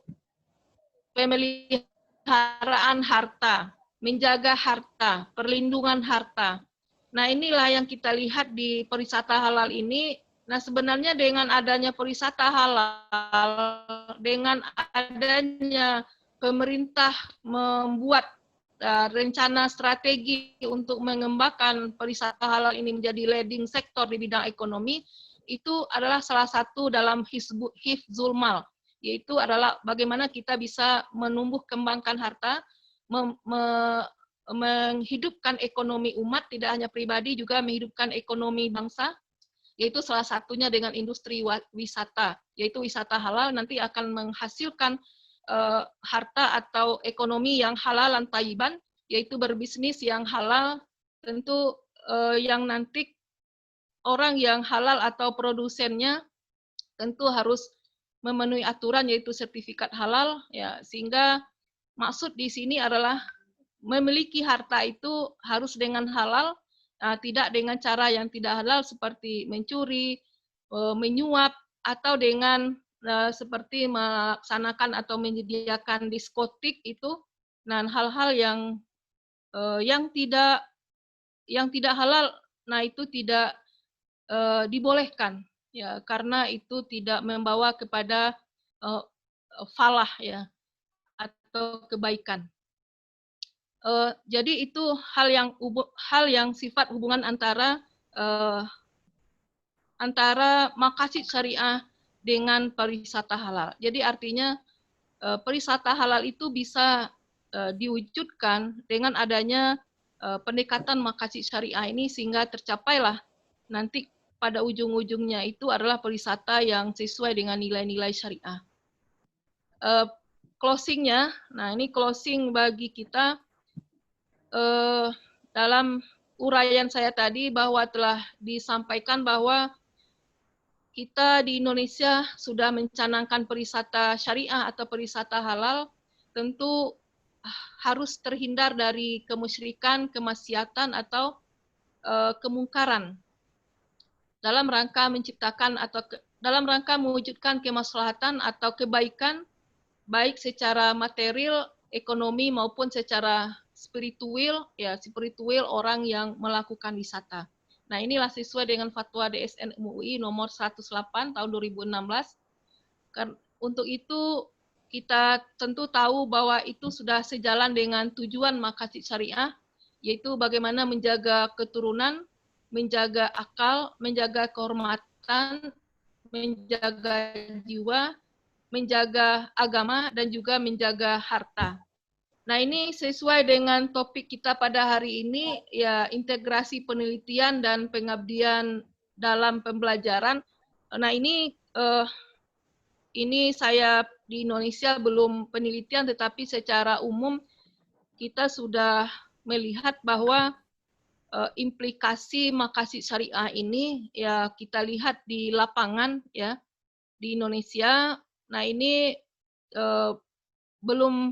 pemeliharaan harta, menjaga harta, perlindungan harta. Nah, inilah yang kita lihat di perwisata halal ini. Nah, sebenarnya dengan adanya perwisata halal, dengan adanya pemerintah membuat rencana strategi untuk mengembangkan perwisata halal ini menjadi leading sektor di bidang ekonomi, itu adalah salah satu dalam hifzul mal, yaitu adalah bagaimana kita bisa menumbuh kembangkan harta, menghidupkan ekonomi umat, tidak hanya pribadi, juga menghidupkan ekonomi bangsa, yaitu salah satunya dengan industri wisata, yaitu wisata halal nanti akan menghasilkan harta atau ekonomi yang halal dan thayyiban, yaitu berbisnis yang halal. Tentu yang nanti orang yang halal atau produsennya tentu harus memenuhi aturan, yaitu sertifikat halal, ya, sehingga maksud di sini adalah memiliki harta itu harus dengan halal, tidak dengan cara yang tidak halal seperti mencuri, menyuap, atau dengan seperti melaksanakan atau menyediakan diskotik itu, dan hal-hal yang tidak halal, nah itu tidak dibolehkan, ya, karena itu tidak membawa kepada falah, ya, atau kebaikan. Jadi itu hal yang sifat hubungan antara maqasid syariah dengan pariwisata halal. Jadi artinya pariwisata halal itu bisa diwujudkan dengan adanya pendekatan maqasid syariah ini, sehingga tercapailah nanti pada ujung-ujungnya itu adalah pariwisata yang sesuai dengan nilai-nilai syariah. Closingnya, nah ini closing bagi kita dalam uraian saya tadi, bahwa telah disampaikan bahwa kita di Indonesia sudah mencanangkan pariwisata syariah atau pariwisata halal, tentu harus terhindar dari kemusyrikan, kemaksiatan, atau kemungkaran dalam rangka menciptakan atau dalam rangka mewujudkan kemaslahatan atau kebaikan, baik secara material, ekonomi, maupun secara spiritual, ya, spiritual orang yang melakukan wisata. Nah, inilah sesuai dengan fatwa DSN MUI nomor 108 tahun 2016. Untuk itu kita tentu tahu bahwa itu sudah sejalan dengan tujuan maqasid syariah, yaitu bagaimana menjaga keturunan, menjaga akal, menjaga kehormatan, menjaga jiwa, menjaga agama, dan juga menjaga harta. Nah, ini sesuai dengan topik kita pada hari ini, ya, integrasi penelitian dan pengabdian dalam pembelajaran. Nah, ini saya di Indonesia belum penelitian, tetapi secara umum kita sudah melihat bahwa implikasi maqasid syariah ini, ya, kita lihat di lapangan, ya, di Indonesia. Nah, ini belum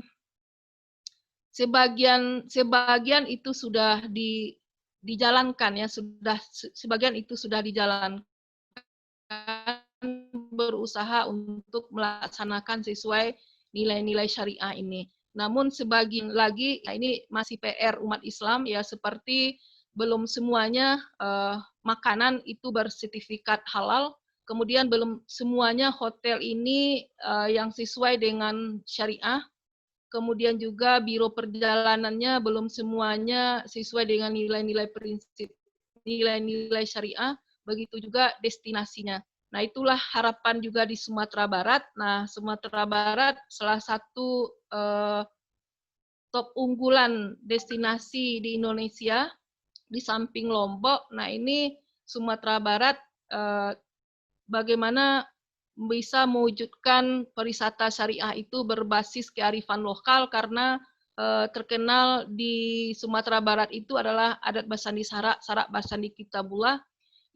sebagian itu sudah dijalankan, ya, sebagian itu sudah dijalankan, berusaha untuk melaksanakan sesuai nilai-nilai syariah ini. Namun sebagian lagi, ya, ini masih PR umat Islam, ya, seperti belum semuanya makanan itu bersertifikat halal, Kemudian belum semuanya hotel ini yang sesuai dengan syariah. Kemudian juga biro perjalanannya belum semuanya sesuai dengan nilai-nilai prinsip, nilai-nilai syariah. Begitu juga destinasinya. Nah, itulah harapan juga di Sumatera Barat. Nah, Sumatera Barat salah satu top unggulan destinasi di Indonesia di samping Lombok. Nah, ini Sumatera Barat bagaimana bisa mewujudkan pariwisata syariah itu berbasis kearifan lokal, karena terkenal di Sumatera Barat itu adalah adat Basandi Sarak, Sarak Basandi Kitabullah,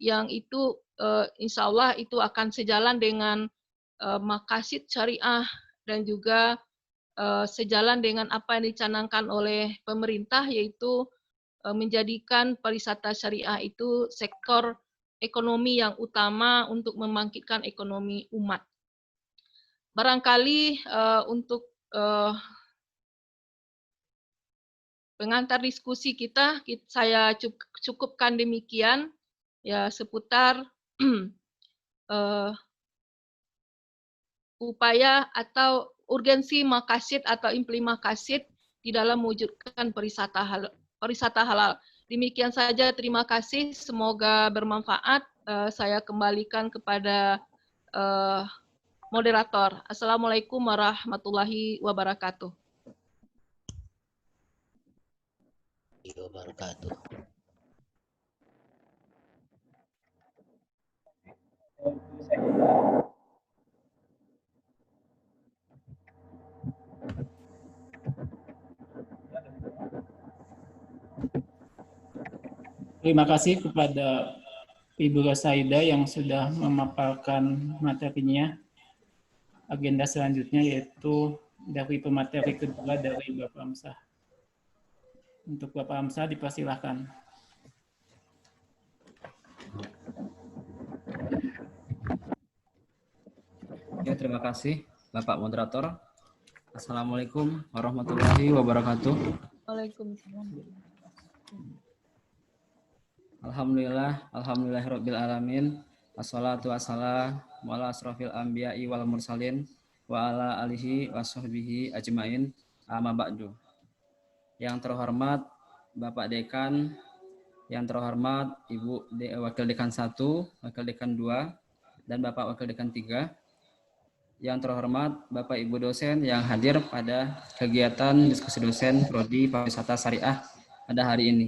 yang itu insya Allah itu akan sejalan dengan maqasid syariah dan juga sejalan dengan apa yang dicanangkan oleh pemerintah, yaitu menjadikan pariwisata syariah itu sektor ekonomi yang utama untuk membangkitkan ekonomi umat. Barangkali untuk pengantar diskusi kita, saya cukupkan demikian ya seputar upaya atau urgensi maqasid atau implement maqasid di dalam mewujudkan pariwisata halal. Demikian saja, terima kasih. Semoga bermanfaat. Saya kembalikan kepada moderator. Assalamualaikum warahmatullahi wabarakatuh. Terima kasih kepada Ibu Rosaida yang sudah memaparkan materinya. Agenda selanjutnya yaitu dari pemateri kedua dari Bapak Hamzah. Untuk Bapak Hamzah dipersilahkan. Ya, terima kasih Bapak Moderator. Assalamualaikum warahmatullahi wabarakatuh. Waalaikumsalam. Alhamdulillahirabbil alamin. Wassalatu wassalamu ala asrofil anbiya'i wal mursalin wa ala alihi washabbihi ajmain. Amma ba'du. Yang terhormat Bapak Dekan, yang terhormat Ibu Wakil Dekan 1, Wakil Dekan 2, dan Bapak Wakil Dekan 3. Yang terhormat Bapak Ibu dosen yang hadir pada kegiatan diskusi dosen Prodi Pariwisata Syariah pada hari ini.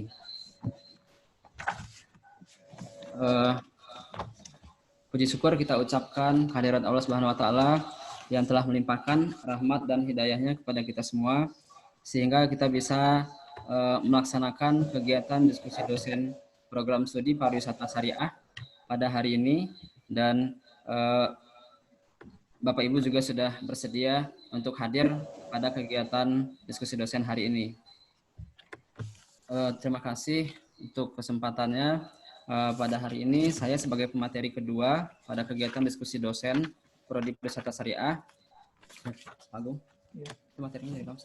Puji syukur kita ucapkan kehadirat Allah Subhanahu wa taala yang telah melimpahkan rahmat dan hidayahnya kepada kita semua sehingga kita bisa melaksanakan kegiatan diskusi dosen program studi pariwisata syariah pada hari ini, dan Bapak Ibu juga sudah bersedia untuk hadir pada kegiatan diskusi dosen hari ini. Terima kasih untuk kesempatannya. Pada hari ini saya sebagai pemateri kedua pada kegiatan diskusi dosen Prodi Pariwisata Syariah. Agung, itu materinya dari Bang.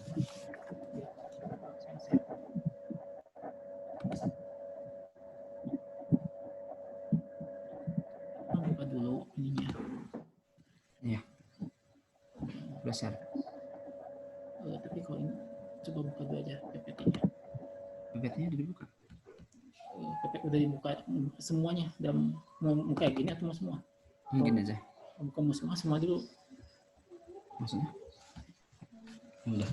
Buka dulu ininya. Iya. Udah share. Tapi kalau ini coba buka dulu aja PPT-nya. PPT-nya dibuka. PPT udah dibuka semuanya, dan mau kayak gini atau mau semua? Mungkin aja. Buka mau semua dulu. Maksudnya? Udah.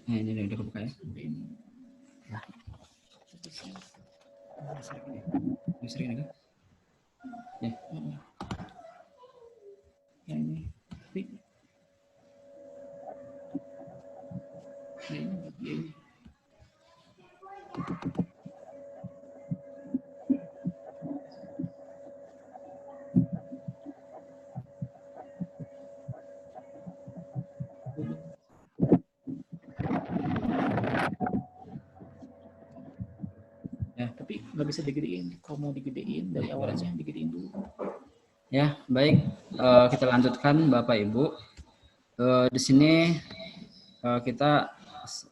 Ini udah kebuka ya? Nah. Ini sering kan? Ya. Yang ini. Ini. Ya, tapi nggak bisa digedein. Kalau mau digedein dari awalnya digedein dulu. Ya, baik. Kita lanjutkan Bapak Ibu. Di sini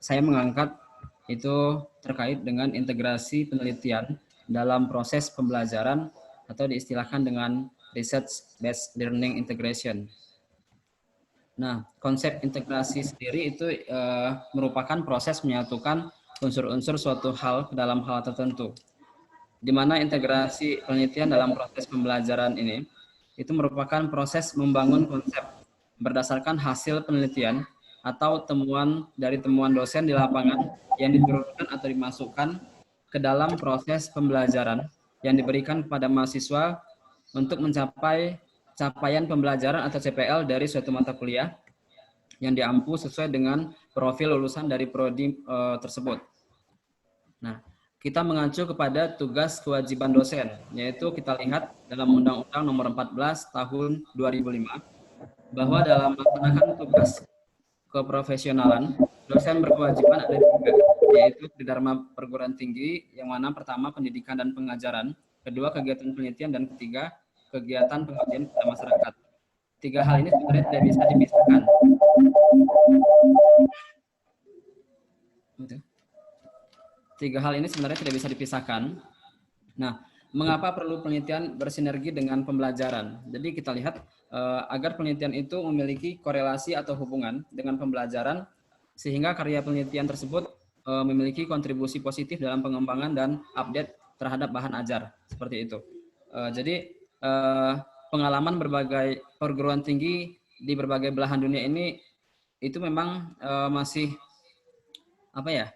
saya mengangkat itu terkait dengan integrasi penelitian dalam proses pembelajaran atau diistilahkan dengan research based learning integration. Nah, konsep integrasi sendiri itu merupakan proses menyatukan unsur-unsur suatu hal ke dalam hal tertentu. Di mana integrasi penelitian dalam proses pembelajaran ini itu merupakan proses membangun konsep berdasarkan hasil penelitian atau temuan dari temuan dosen di lapangan yang diturunkan atau dimasukkan ke dalam proses pembelajaran yang diberikan kepada mahasiswa untuk mencapai capaian pembelajaran atau CPL dari suatu mata kuliah yang diampu sesuai dengan profil lulusan dari prodi tersebut. Nah, kita mengacu kepada tugas kewajiban dosen, yaitu kita lihat dalam Undang-Undang Nomor 14 Tahun 2005 bahwa dalam melaksanakan tugas keprofesionalan, dosen berkewajiban ada 3, yaitu Tridharma Perguruan Tinggi, yang mana pertama pendidikan dan pengajaran, kedua kegiatan penelitian, dan ketiga kegiatan pengabdian kepada masyarakat. 3 hal ini sebenarnya tidak bisa dipisahkan. Tiga hal ini sebenarnya tidak bisa dipisahkan. Nah, mengapa perlu penelitian bersinergi dengan pembelajaran? Jadi kita lihat agar penelitian itu memiliki korelasi atau hubungan dengan pembelajaran, sehingga karya penelitian tersebut memiliki kontribusi positif dalam pengembangan dan update terhadap bahan ajar, seperti itu. Jadi pengalaman berbagai perguruan tinggi di berbagai belahan dunia ini itu memang masih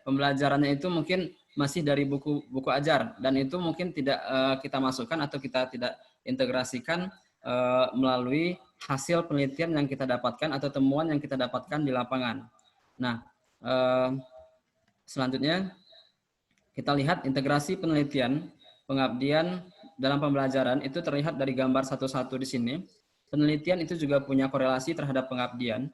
pembelajarannya itu mungkin masih dari buku ajar, dan itu mungkin tidak kita masukkan atau kita tidak integrasikan melalui hasil penelitian yang kita dapatkan atau temuan yang kita dapatkan di lapangan. Nah, selanjutnya kita lihat integrasi penelitian pengabdian dalam pembelajaran itu terlihat dari gambar satu-satu di sini. Penelitian itu juga punya korelasi terhadap pengabdian.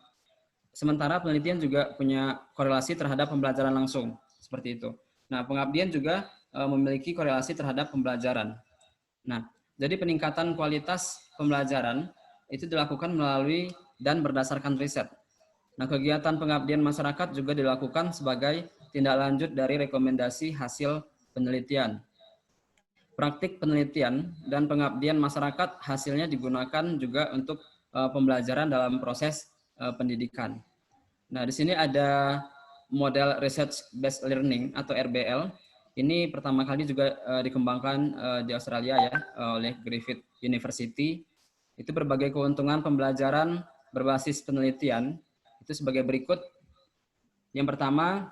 Sementara penelitian juga punya korelasi terhadap pembelajaran langsung, seperti itu. Nah, pengabdian juga memiliki korelasi terhadap pembelajaran. Nah, jadi peningkatan kualitas pembelajaran itu dilakukan melalui dan berdasarkan riset. Nah, kegiatan pengabdian masyarakat juga dilakukan sebagai tindak lanjut dari rekomendasi hasil penelitian. Praktik penelitian dan pengabdian masyarakat hasilnya digunakan juga untuk pembelajaran dalam proses pendidikan. Nah, di sini ada model research based learning atau RBL. Ini pertama kali juga dikembangkan di Australia ya oleh Griffith University. Itu berbagai keuntungan pembelajaran berbasis penelitian itu sebagai berikut. Yang pertama,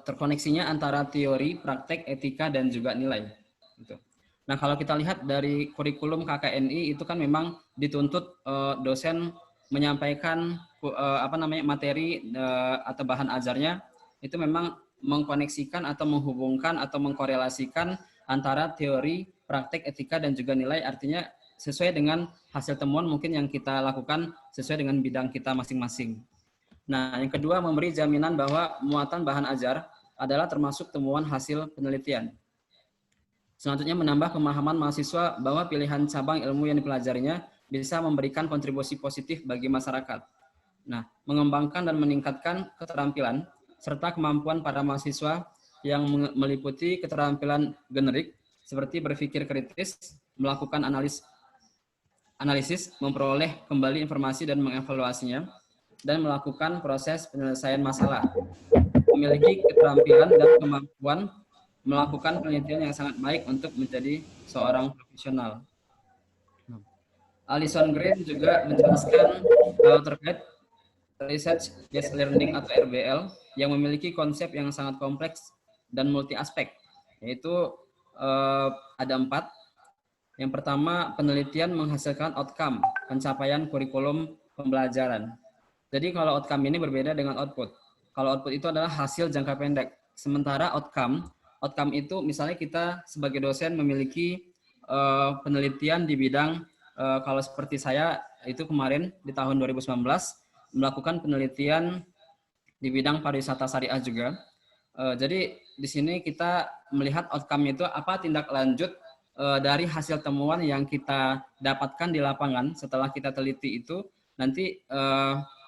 terkoneksinya antara teori, praktek, etika, dan juga nilai. Gitu. Nah, kalau kita lihat dari kurikulum KKNI itu kan memang dituntut dosen menyampaikan materi atau bahan ajarnya itu memang mengkoneksikan atau menghubungkan atau mengkorelasikan antara teori, praktek, etika, dan juga nilai, artinya sesuai dengan hasil temuan mungkin yang kita lakukan sesuai dengan bidang kita masing-masing. Nah, yang kedua, memberi jaminan bahwa muatan bahan ajar adalah termasuk temuan hasil penelitian. Selanjutnya, menambah pemahaman mahasiswa bahwa pilihan cabang ilmu yang dipelajarinya bisa memberikan kontribusi positif bagi masyarakat. Nah, mengembangkan dan meningkatkan keterampilan serta kemampuan para mahasiswa yang meliputi keterampilan generik seperti berpikir kritis, melakukan analisis, memperoleh kembali informasi dan mengevaluasinya, dan melakukan proses penyelesaian masalah. Memiliki keterampilan dan kemampuan melakukan penelitian yang sangat baik untuk menjadi seorang profesional. Alison Green juga menjelaskan terkait research based learning atau RBL yang memiliki konsep yang sangat kompleks dan multi aspek, yaitu ada 4. Yang pertama, penelitian menghasilkan outcome, pencapaian kurikulum pembelajaran. Jadi kalau outcome ini berbeda dengan output. Kalau output itu adalah hasil jangka pendek, sementara outcome itu misalnya kita sebagai dosen memiliki penelitian di bidang kalau seperti saya itu kemarin di tahun 2019 melakukan penelitian di bidang pariwisata syariah juga. Jadi di sini kita melihat outcome itu apa tindak lanjut dari hasil temuan yang kita dapatkan di lapangan setelah kita teliti itu nanti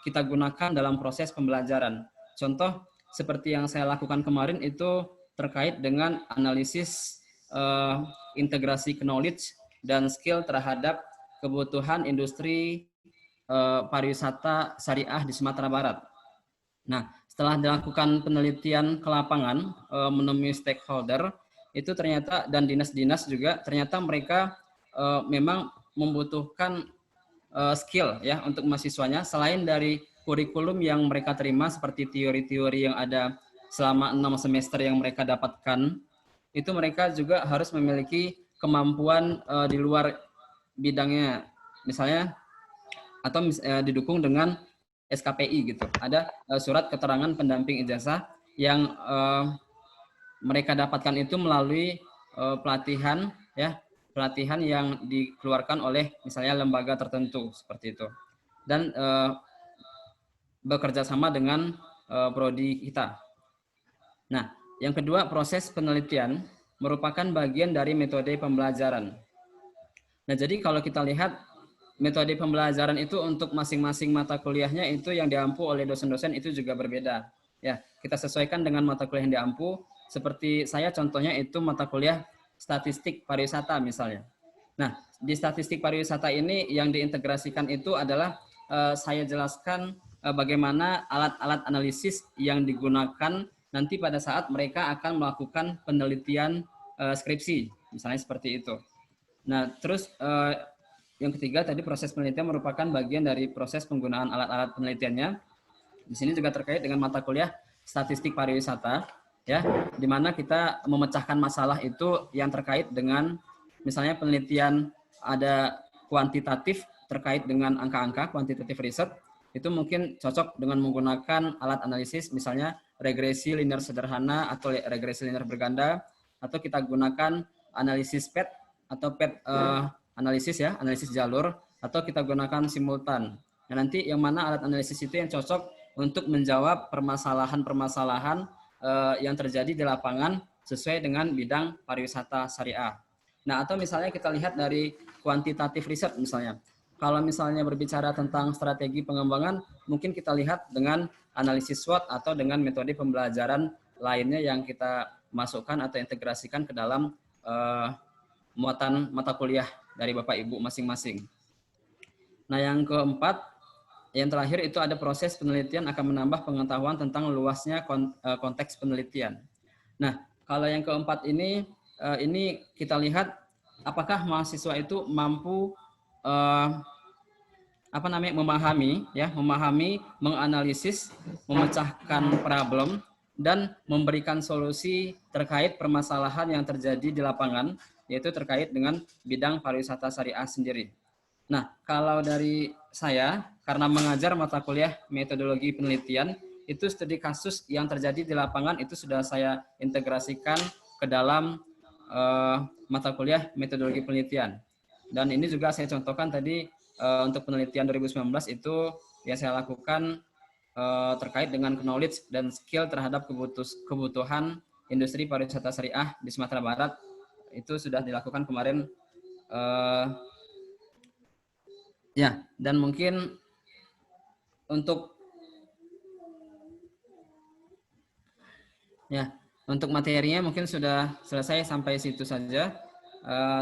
kita gunakan dalam proses pembelajaran. Contoh seperti yang saya lakukan kemarin itu terkait dengan analisis integrasi knowledge dan skill terhadap kebutuhan industri pariwisata syariah di Sumatera Barat. Nah, setelah dilakukan penelitian ke lapangan, menemui stakeholder, itu ternyata dan dinas-dinas juga ternyata mereka memang membutuhkan skill ya untuk mahasiswanya selain dari kurikulum yang mereka terima seperti teori-teori yang ada selama 6 semester yang mereka dapatkan, itu mereka juga harus memiliki kemampuan di luar bidangnya, misalnya atau didukung dengan SKPI gitu. Ada surat keterangan pendamping ijazah yang mereka dapatkan itu melalui pelatihan ya, pelatihan yang dikeluarkan oleh misalnya lembaga tertentu seperti itu. Dan bekerja sama dengan prodi kita. Nah, yang kedua, proses penelitian merupakan bagian dari metode pembelajaran. Nah, jadi kalau kita lihat metode pembelajaran itu untuk masing-masing mata kuliahnya itu yang diampu oleh dosen-dosen itu juga berbeda. Ya, kita sesuaikan dengan mata kuliah yang diampu. Seperti saya contohnya itu mata kuliah statistik pariwisata misalnya. Nah, di statistik pariwisata ini yang diintegrasikan itu adalah saya jelaskan bagaimana alat-alat analisis yang digunakan nanti pada saat mereka akan melakukan penelitian skripsi, misalnya seperti itu. Nah, terus yang ketiga tadi proses penelitian merupakan bagian dari proses penggunaan alat-alat penelitiannya. Di sini juga terkait dengan mata kuliah statistik pariwisata, ya, di mana kita memecahkan masalah itu yang terkait dengan misalnya penelitian ada kuantitatif terkait dengan angka-angka, kuantitatif riset, itu mungkin cocok dengan menggunakan alat analisis misalnya regresi linear sederhana atau regresi linear berganda, atau kita gunakan analisis PET atau PET analisis ya, analisis jalur, atau kita gunakan simultan. Nah, nanti yang mana alat analisis itu yang cocok untuk menjawab permasalahan-permasalahan yang terjadi di lapangan sesuai dengan bidang pariwisata syariah. Nah, atau misalnya kita lihat dari kuantitatif riset misalnya. Kalau misalnya berbicara tentang strategi pengembangan, mungkin kita lihat dengan analisis SWOT atau dengan metode pembelajaran lainnya yang kita masukkan atau integrasikan ke dalam muatan mata kuliah dari Bapak Ibu masing-masing. Nah, yang keempat, yang terakhir itu ada proses penelitian akan menambah pengetahuan tentang luasnya konteks penelitian. Nah, kalau yang keempat ini kita lihat apakah mahasiswa itu mampu memahami, menganalisis, memecahkan problem dan memberikan solusi terkait permasalahan yang terjadi di lapangan, yaitu terkait dengan bidang pariwisata syariah sendiri. Nah, kalau dari saya, karena mengajar mata kuliah metodologi penelitian, itu studi kasus yang terjadi di lapangan itu sudah saya integrasikan ke dalam mata kuliah metodologi penelitian. Dan ini juga saya contohkan tadi untuk penelitian 2019 itu yang saya lakukan terkait dengan knowledge dan skill terhadap kebutuhan industri pariwisata syariah di Sumatera Barat. Itu sudah dilakukan kemarin. Ya, dan mungkin untuk materinya mungkin sudah selesai sampai situ saja.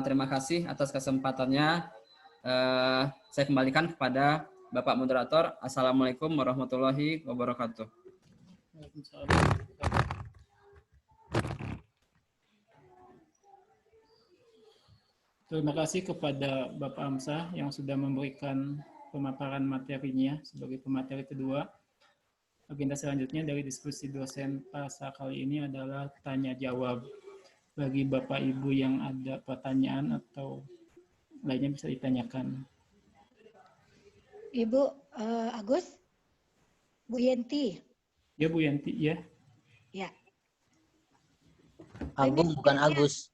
Terima kasih atas kesempatannya. Saya kembalikan kepada Bapak Moderator. Assalamualaikum warahmatullahi wabarakatuh. Terima kasih kepada Bapak Hamzah yang sudah memberikan pemaparan materinya sebagai pemateri kedua. Agenda selanjutnya dari diskusi dosen PASA kali ini adalah tanya jawab. Bagi Bapak Ibu yang ada pertanyaan atau lainnya bisa ditanyakan. Ibu Agus, Bu Yenti. Ya Bu Yenti, ya. Ya. Agung bukan Agus.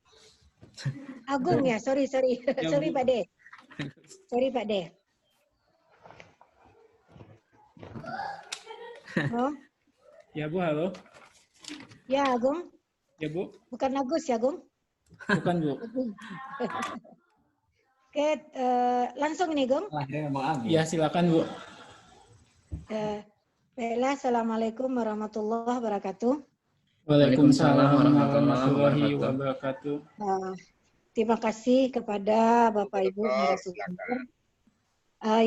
Agung ya, sorry. Sorry Pak De. Sorry Pak De. Oh. Ya Bu, halo. Ya Agung. Ya Bu. Bukan Agus ya Agung? Bukan Bu. Oke, langsung nih Gung. Ya silakan Bu. Baiklah, Assalamualaikum warahmatullahi wabarakatuh. Waalaikumsalam warahmatullahi warahmatullahi wabarakatuh. wabarakatuh. Terima kasih kepada Bapak Ibu narasumber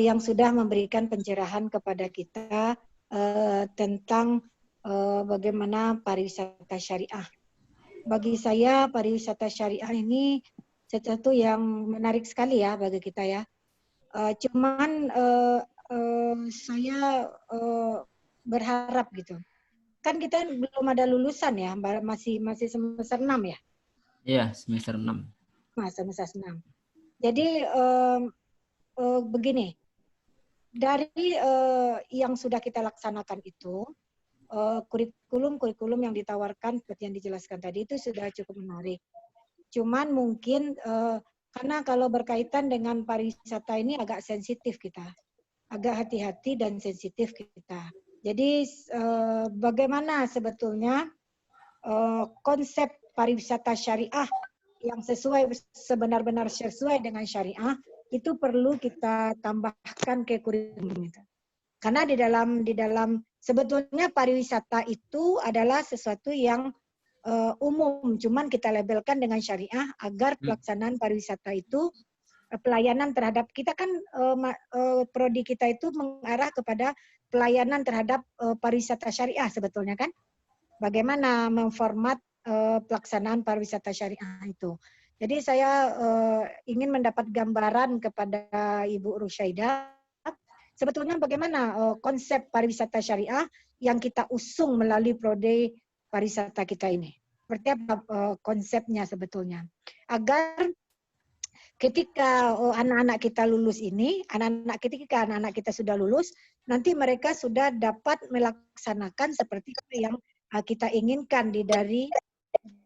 yang sudah memberikan pencerahan kepada kita tentang bagaimana pariwisata syariah. Bagi saya pariwisata syariah ini sesuatu yang menarik sekali ya bagi kita ya. Cuman saya berharap gitu. Kan kita belum ada lulusan ya, masih semester 6 ya. Iya, semester 6. Semester 6. Jadi begini, dari yang sudah kita laksanakan itu, kurikulum yang ditawarkan seperti yang dijelaskan tadi itu sudah cukup menarik. Cuman mungkin karena kalau berkaitan dengan pariwisata ini agak sensitif kita, agak hati-hati dan sensitif kita. Jadi bagaimana sebetulnya konsep pariwisata syariah yang sebenar-benar sesuai dengan syariah itu perlu kita tambahkan ke kurikulum itu. Karena di dalam sebetulnya pariwisata itu adalah sesuatu yang umum, cuman kita labelkan dengan syariah agar pelaksanaan pariwisata itu pelayanan terhadap kita kan prodi kita itu mengarah kepada pelayanan terhadap pariwisata syariah sebetulnya kan. Bagaimana memformat pelaksanaan pariwisata syariah itu. Jadi saya ingin mendapat gambaran kepada Ibu Rusyaidah sebetulnya bagaimana konsep pariwisata syariah yang kita usung melalui prodi pariwisata kita ini. Seperti apa konsepnya sebetulnya. Agar ketika anak-anak kita lulus ini, ketika anak-anak kita sudah lulus, nanti mereka sudah dapat melaksanakan seperti yang kita inginkan dari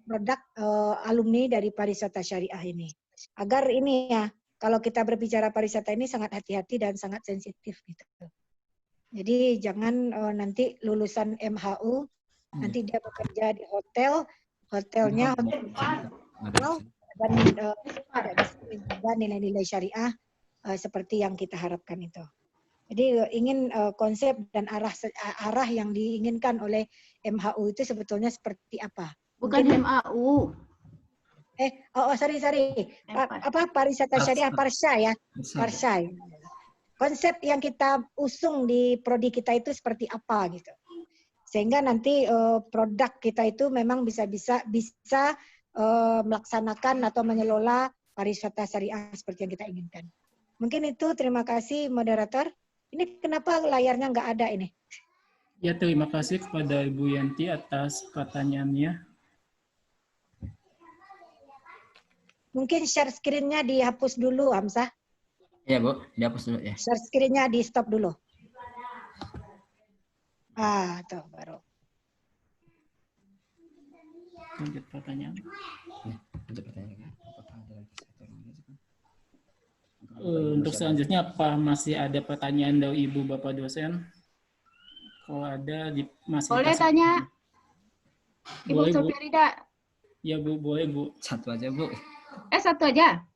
produk alumni dari pariwisata syariah ini. Agar ini ya, kalau kita berbicara pariwisata ini sangat hati-hati dan sangat sensitif gitu. Jadi jangan nanti lulusan MHU nanti dia bekerja di hotelnya dan tidak bisa menjaga nilai-nilai syariah seperti yang kita harapkan itu. Jadi ingin konsep dan arah yang diinginkan oleh MHU itu sebetulnya seperti apa? Bukan MAU. Sorry. Pariwisata syariah Parsha ya. Parsha. Konsep yang kita usung di prodi kita itu seperti apa gitu. Sehingga nanti produk kita itu memang bisa melaksanakan atau mengelola pariwisata syariah seperti yang kita inginkan. Mungkin itu, terima kasih moderator. Ini kenapa layarnya nggak ada ini? Ya, terima kasih kepada Ibu Yanti atas pertanyaannya. Mungkin share screen-nya dihapus dulu, Hamzah. Iya, Bu, dihapus dulu ya. Share screen-nya di stop dulu. Tuh baru. Lanjut pertanyaan. Untuk selanjutnya apa masih ada pertanyaan dari Ibu Bapak dosen? Kalau ada masih boleh tanya Ibu boleh, Bu. Sofiarida. Ya Bu, boleh Bu. Satu aja, Bu. Satu aja.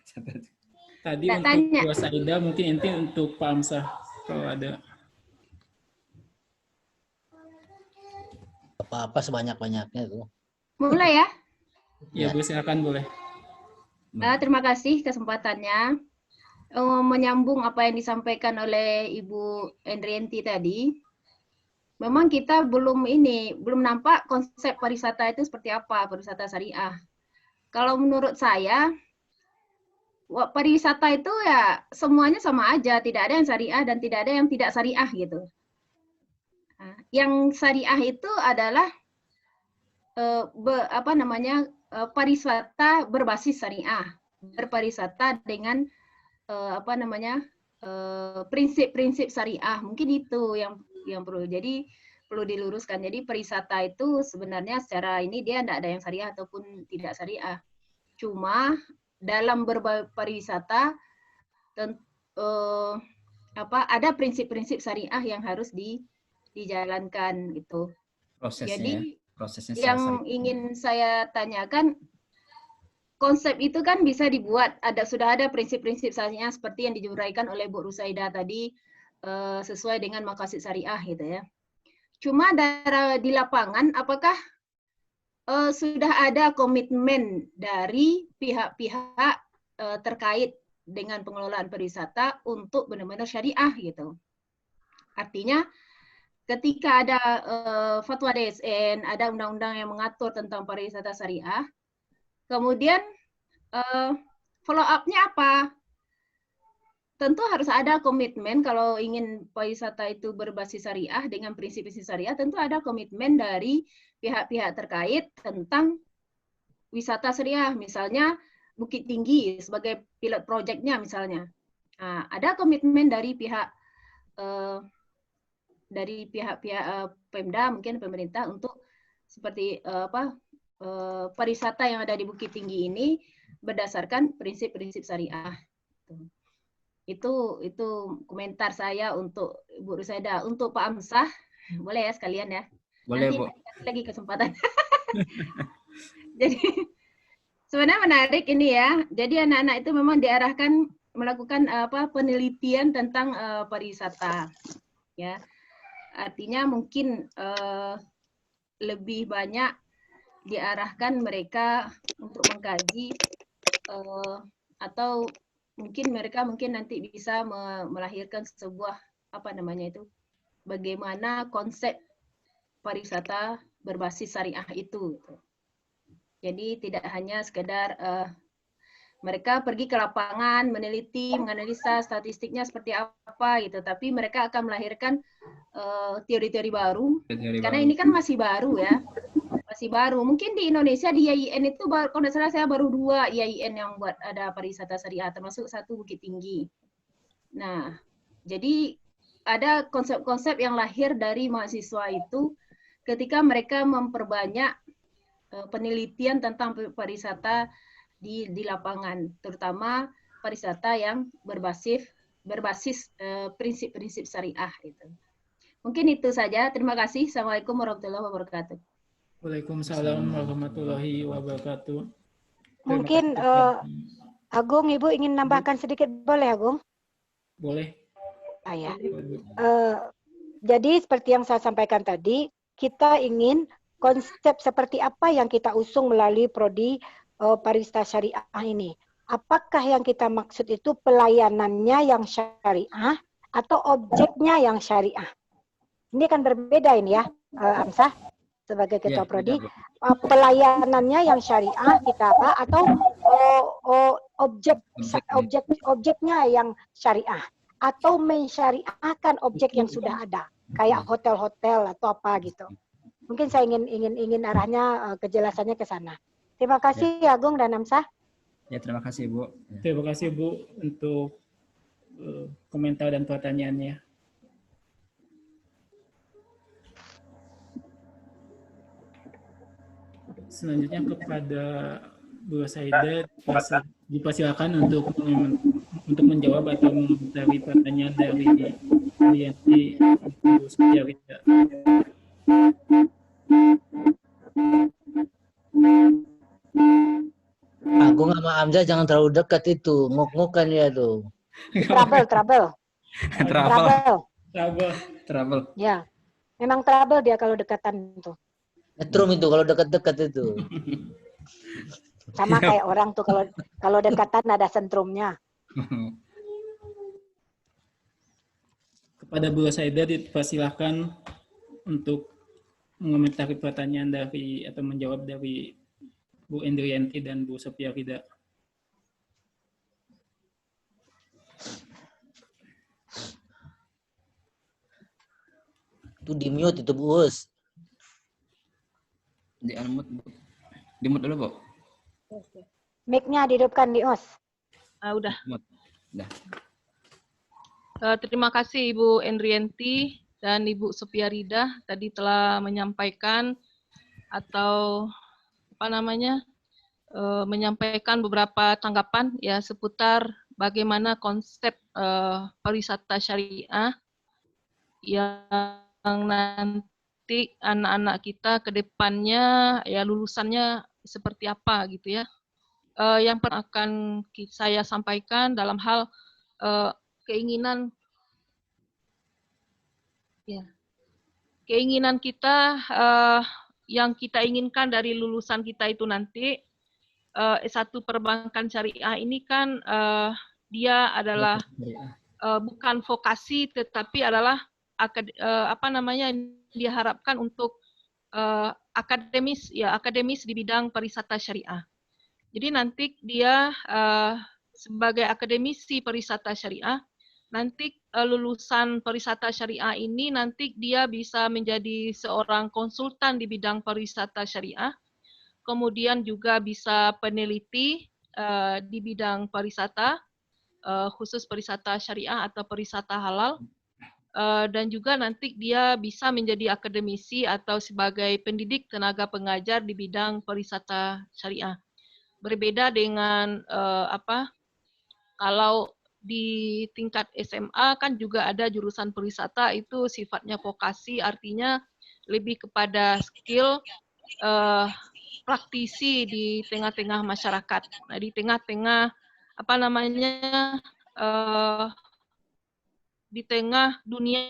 Satu aja. Tadi Nggak untuk tanya. Bu Saida mungkin inti untuk Pak Hamzah kalau ada. Apa-apa sebanyak-banyaknya tuh. Mulai ya. Ya Bu, silakan boleh. Terima kasih kesempatannya. Menyambung apa yang disampaikan oleh Ibu Endrianti tadi. Memang kita belum nampak konsep pariwisata itu seperti apa, pariwisata syariah. Kalau menurut saya, pariwisata itu ya semuanya sama aja, tidak ada yang syariah dan tidak ada yang tidak syariah gitu. Yang syariah itu adalah pariwisata berbasis syariah, berpariwisata dengan prinsip-prinsip syariah. Mungkin itu yang perlu. Jadi perlu diluruskan. Jadi pariwisata itu sebenarnya secara ini dia tidak ada yang syariah ataupun tidak syariah. Cuma dalam berpariwisata ada prinsip-prinsip syariah yang harus dijalankan gitu. Prosesnya yang ingin saya tanyakan, konsep itu kan bisa dibuat, sudah ada prinsip-prinsip syariah seperti yang diuraikan oleh Bu Rusyaidah tadi, sesuai dengan maqasid syariah gitu ya. Cuma di lapangan apakah sudah ada komitmen dari pihak-pihak terkait dengan pengelolaan pariwisata untuk benar-benar syariah gitu. Artinya ketika ada fatwa DSN, ada undang-undang yang mengatur tentang pariwisata syariah, kemudian follow up-nya apa? Tentu harus ada komitmen kalau ingin pariwisata itu berbasis syariah dengan prinsip-prinsip syariah, tentu ada komitmen dari pihak-pihak terkait tentang wisata syariah, misalnya Bukit Tinggi sebagai pilot project-nya misalnya. Nah, ada komitmen dari pihak Pemda, mungkin pemerintah untuk seperti pariwisata yang ada di Bukit Tinggi ini berdasarkan prinsip-prinsip syariah. Itu komentar saya untuk Bu Rusaida. Untuk Pak Amsah, boleh ya sekalian ya? Boleh, nanti Bu. kasih lagi kesempatan. Jadi sebenarnya menarik ini ya. Jadi anak-anak itu memang diarahkan melakukan penelitian tentang pariwisata. Ya, artinya mungkin lebih banyak diarahkan mereka untuk mengkaji atau mungkin mereka nanti bisa melahirkan sebuah bagaimana konsep pariwisata berbasis syariah itu. Jadi tidak hanya sekedar mereka pergi ke lapangan meneliti, menganalisa statistiknya seperti apa gitu, tapi mereka akan melahirkan teori-teori baru. Karena ini kan masih baru ya. Masih baru. Mungkin di Indonesia di IAIN itu kalau tidak salah saya baru 2 IAIN yang buat ada pariwisata syariah, termasuk 1 Bukit Tinggi. Nah, jadi ada konsep-konsep yang lahir dari mahasiswa itu ketika mereka memperbanyak penelitian tentang pariwisata di lapangan, terutama pariwisata yang berbasis prinsip-prinsip syariah itu. Mungkin itu saja. Terima kasih. Assalamualaikum warahmatullahi wabarakatuh. Waalaikumsalam warahmatullahi wabarakatuh. Mungkin Agung, Ibu ingin nambahkan sedikit, boleh Agung? Boleh. Ya. Jadi seperti yang saya sampaikan tadi, kita ingin konsep seperti apa yang kita usung melalui prodi pariwisata syariah ini. Apakah yang kita maksud itu pelayanannya yang syariah atau objeknya yang syariah? Ini kan berbeda ini ya, Amsah. Sebagai ketua prodi, pelayanannya yang syariah kita atau objeknya yang syariah atau mensyariahkan objek yang sudah ada kayak hotel-hotel atau apa gitu. Mungkin saya ingin arahnya kejelasannya ke sana. Terima kasih Agung dan Amsah. Ya, terima kasih Bu. Terima kasih Bu untuk komentar dan pertanyaannya. Selanjutnya kepada Bu Saida dipersilakan untuk menjawab atau mengomentari pertanyaan dari Yanti Bu Supiarida. Agung sama Amza jangan terlalu dekat itu, nguk-ngukan ya tuh. Trouble. Ya, memang trouble dia kalau dekatan tuh. Nyetrum itu kalau dekat-dekat itu. Sama kayak orang tuh kalau dekatan ada sentrumnya. Kepada Bu Saida dipersilakan untuk mengomentari pertanyaan dari atau menjawab dari Bu Endrianti dan Bu Supiarida. Itu di mute itu Bu Us. Di mute dulu Bu. Mic-nya dihidupkan di OS. Udah. Udah. Terima kasih Ibu Endrianti dan Ibu Supiarida tadi telah menyampaikan atau menyampaikan beberapa tanggapan ya seputar bagaimana konsep pariwisata syariah yang nanti anak-anak kita ke depannya ya lulusannya seperti apa gitu ya. Yang akan saya sampaikan dalam hal keinginan Ya. Keinginan kita yang kita inginkan dari lulusan kita itu nanti S1 perbankan syariah ini kan dia adalah bukan vokasi tetapi adalah diharapkan untuk akademis di bidang pariwisata syariah. Jadi nanti dia sebagai akademisi pariwisata syariah, nanti lulusan pariwisata syariah ini nanti dia bisa menjadi seorang konsultan di bidang pariwisata syariah, kemudian juga bisa peneliti di bidang pariwisata, khusus pariwisata syariah atau pariwisata halal, dan juga nanti dia bisa menjadi akademisi atau sebagai pendidik tenaga pengajar di bidang pariwisata syariah. Berbeda dengan kalau di tingkat SMA kan juga ada jurusan pariwisata, itu sifatnya vokasi, artinya lebih kepada skill praktisi di tengah-tengah masyarakat. Nah, di tengah-tengah di tengah dunia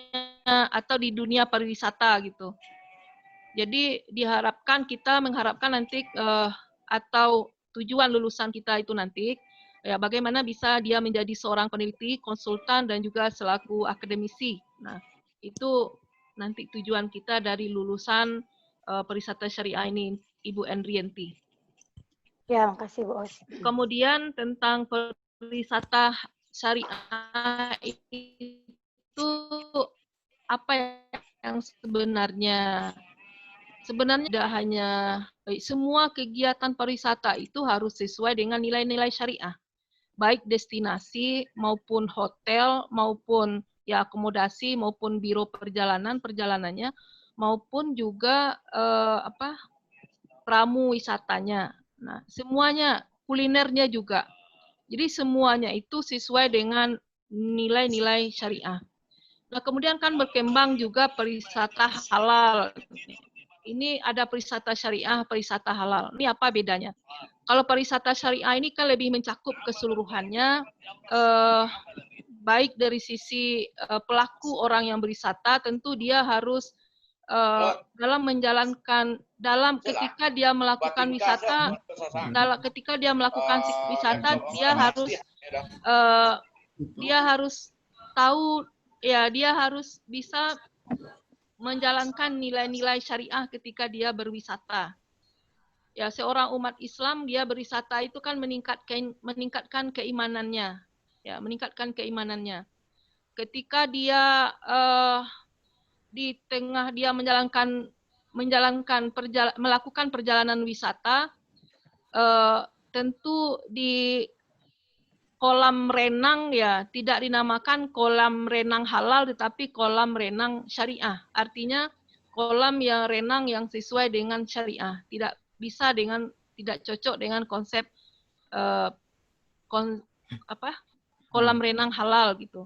atau di dunia pariwisata gitu. Jadi kita mengharapkan nanti atau tujuan lulusan kita itu nanti ya bagaimana bisa dia menjadi seorang peneliti, konsultan dan juga selaku akademisi. Nah, itu nanti tujuan kita dari lulusan pariwisata syariah ini, Ibu Endrianti. Ya, makasih Bu Os. Kemudian tentang pariwisata syariah itu apa yang sebenarnya tidak hanya semua kegiatan pariwisata itu harus sesuai dengan nilai-nilai syariah, baik destinasi maupun hotel maupun ya akomodasi maupun biro perjalanannya maupun juga pramu wisatanya. Nah, semuanya, kulinernya juga. Jadi semuanya itu sesuai dengan nilai-nilai syariah. Nah, kemudian kan berkembang juga pariwisata halal. Ini ada pariwisata syariah, pariwisata halal. Ini apa bedanya? Kalau pariwisata syariah ini kan lebih mencakup keseluruhannya, baik dari sisi pelaku orang yang berwisata, tentu dia harus ketika dia melakukan wisata, dia harus tahu ya, dia harus bisa menjalankan nilai-nilai syariah ketika dia berwisata. Ya, seorang umat Islam dia berwisata itu kan meningkatkan keimanannya. Ya, meningkatkan keimanannya. Ketika dia di tengah dia melakukan perjalanan wisata, tentu di kolam renang ya tidak dinamakan kolam renang halal tetapi kolam renang syariah. Artinya kolam yang renang yang sesuai dengan syariah, tidak cocok dengan konsep kolam renang halal gitu.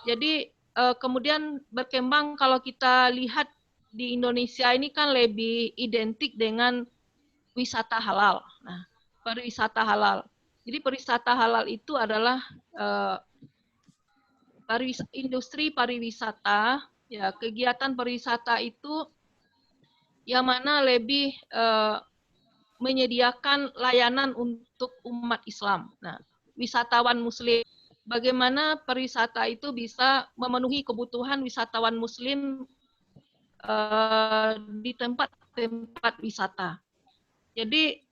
Jadi kemudian berkembang kalau kita lihat di Indonesia ini kan lebih identik dengan wisata halal. Nah, pariwisata halal. Jadi pariwisata halal itu adalah industri pariwisata, ya kegiatan pariwisata itu yang mana lebih menyediakan layanan untuk umat Islam. Nah, wisatawan Muslim, bagaimana pariwisata itu bisa memenuhi kebutuhan wisatawan Muslim di tempat-tempat wisata. Jadi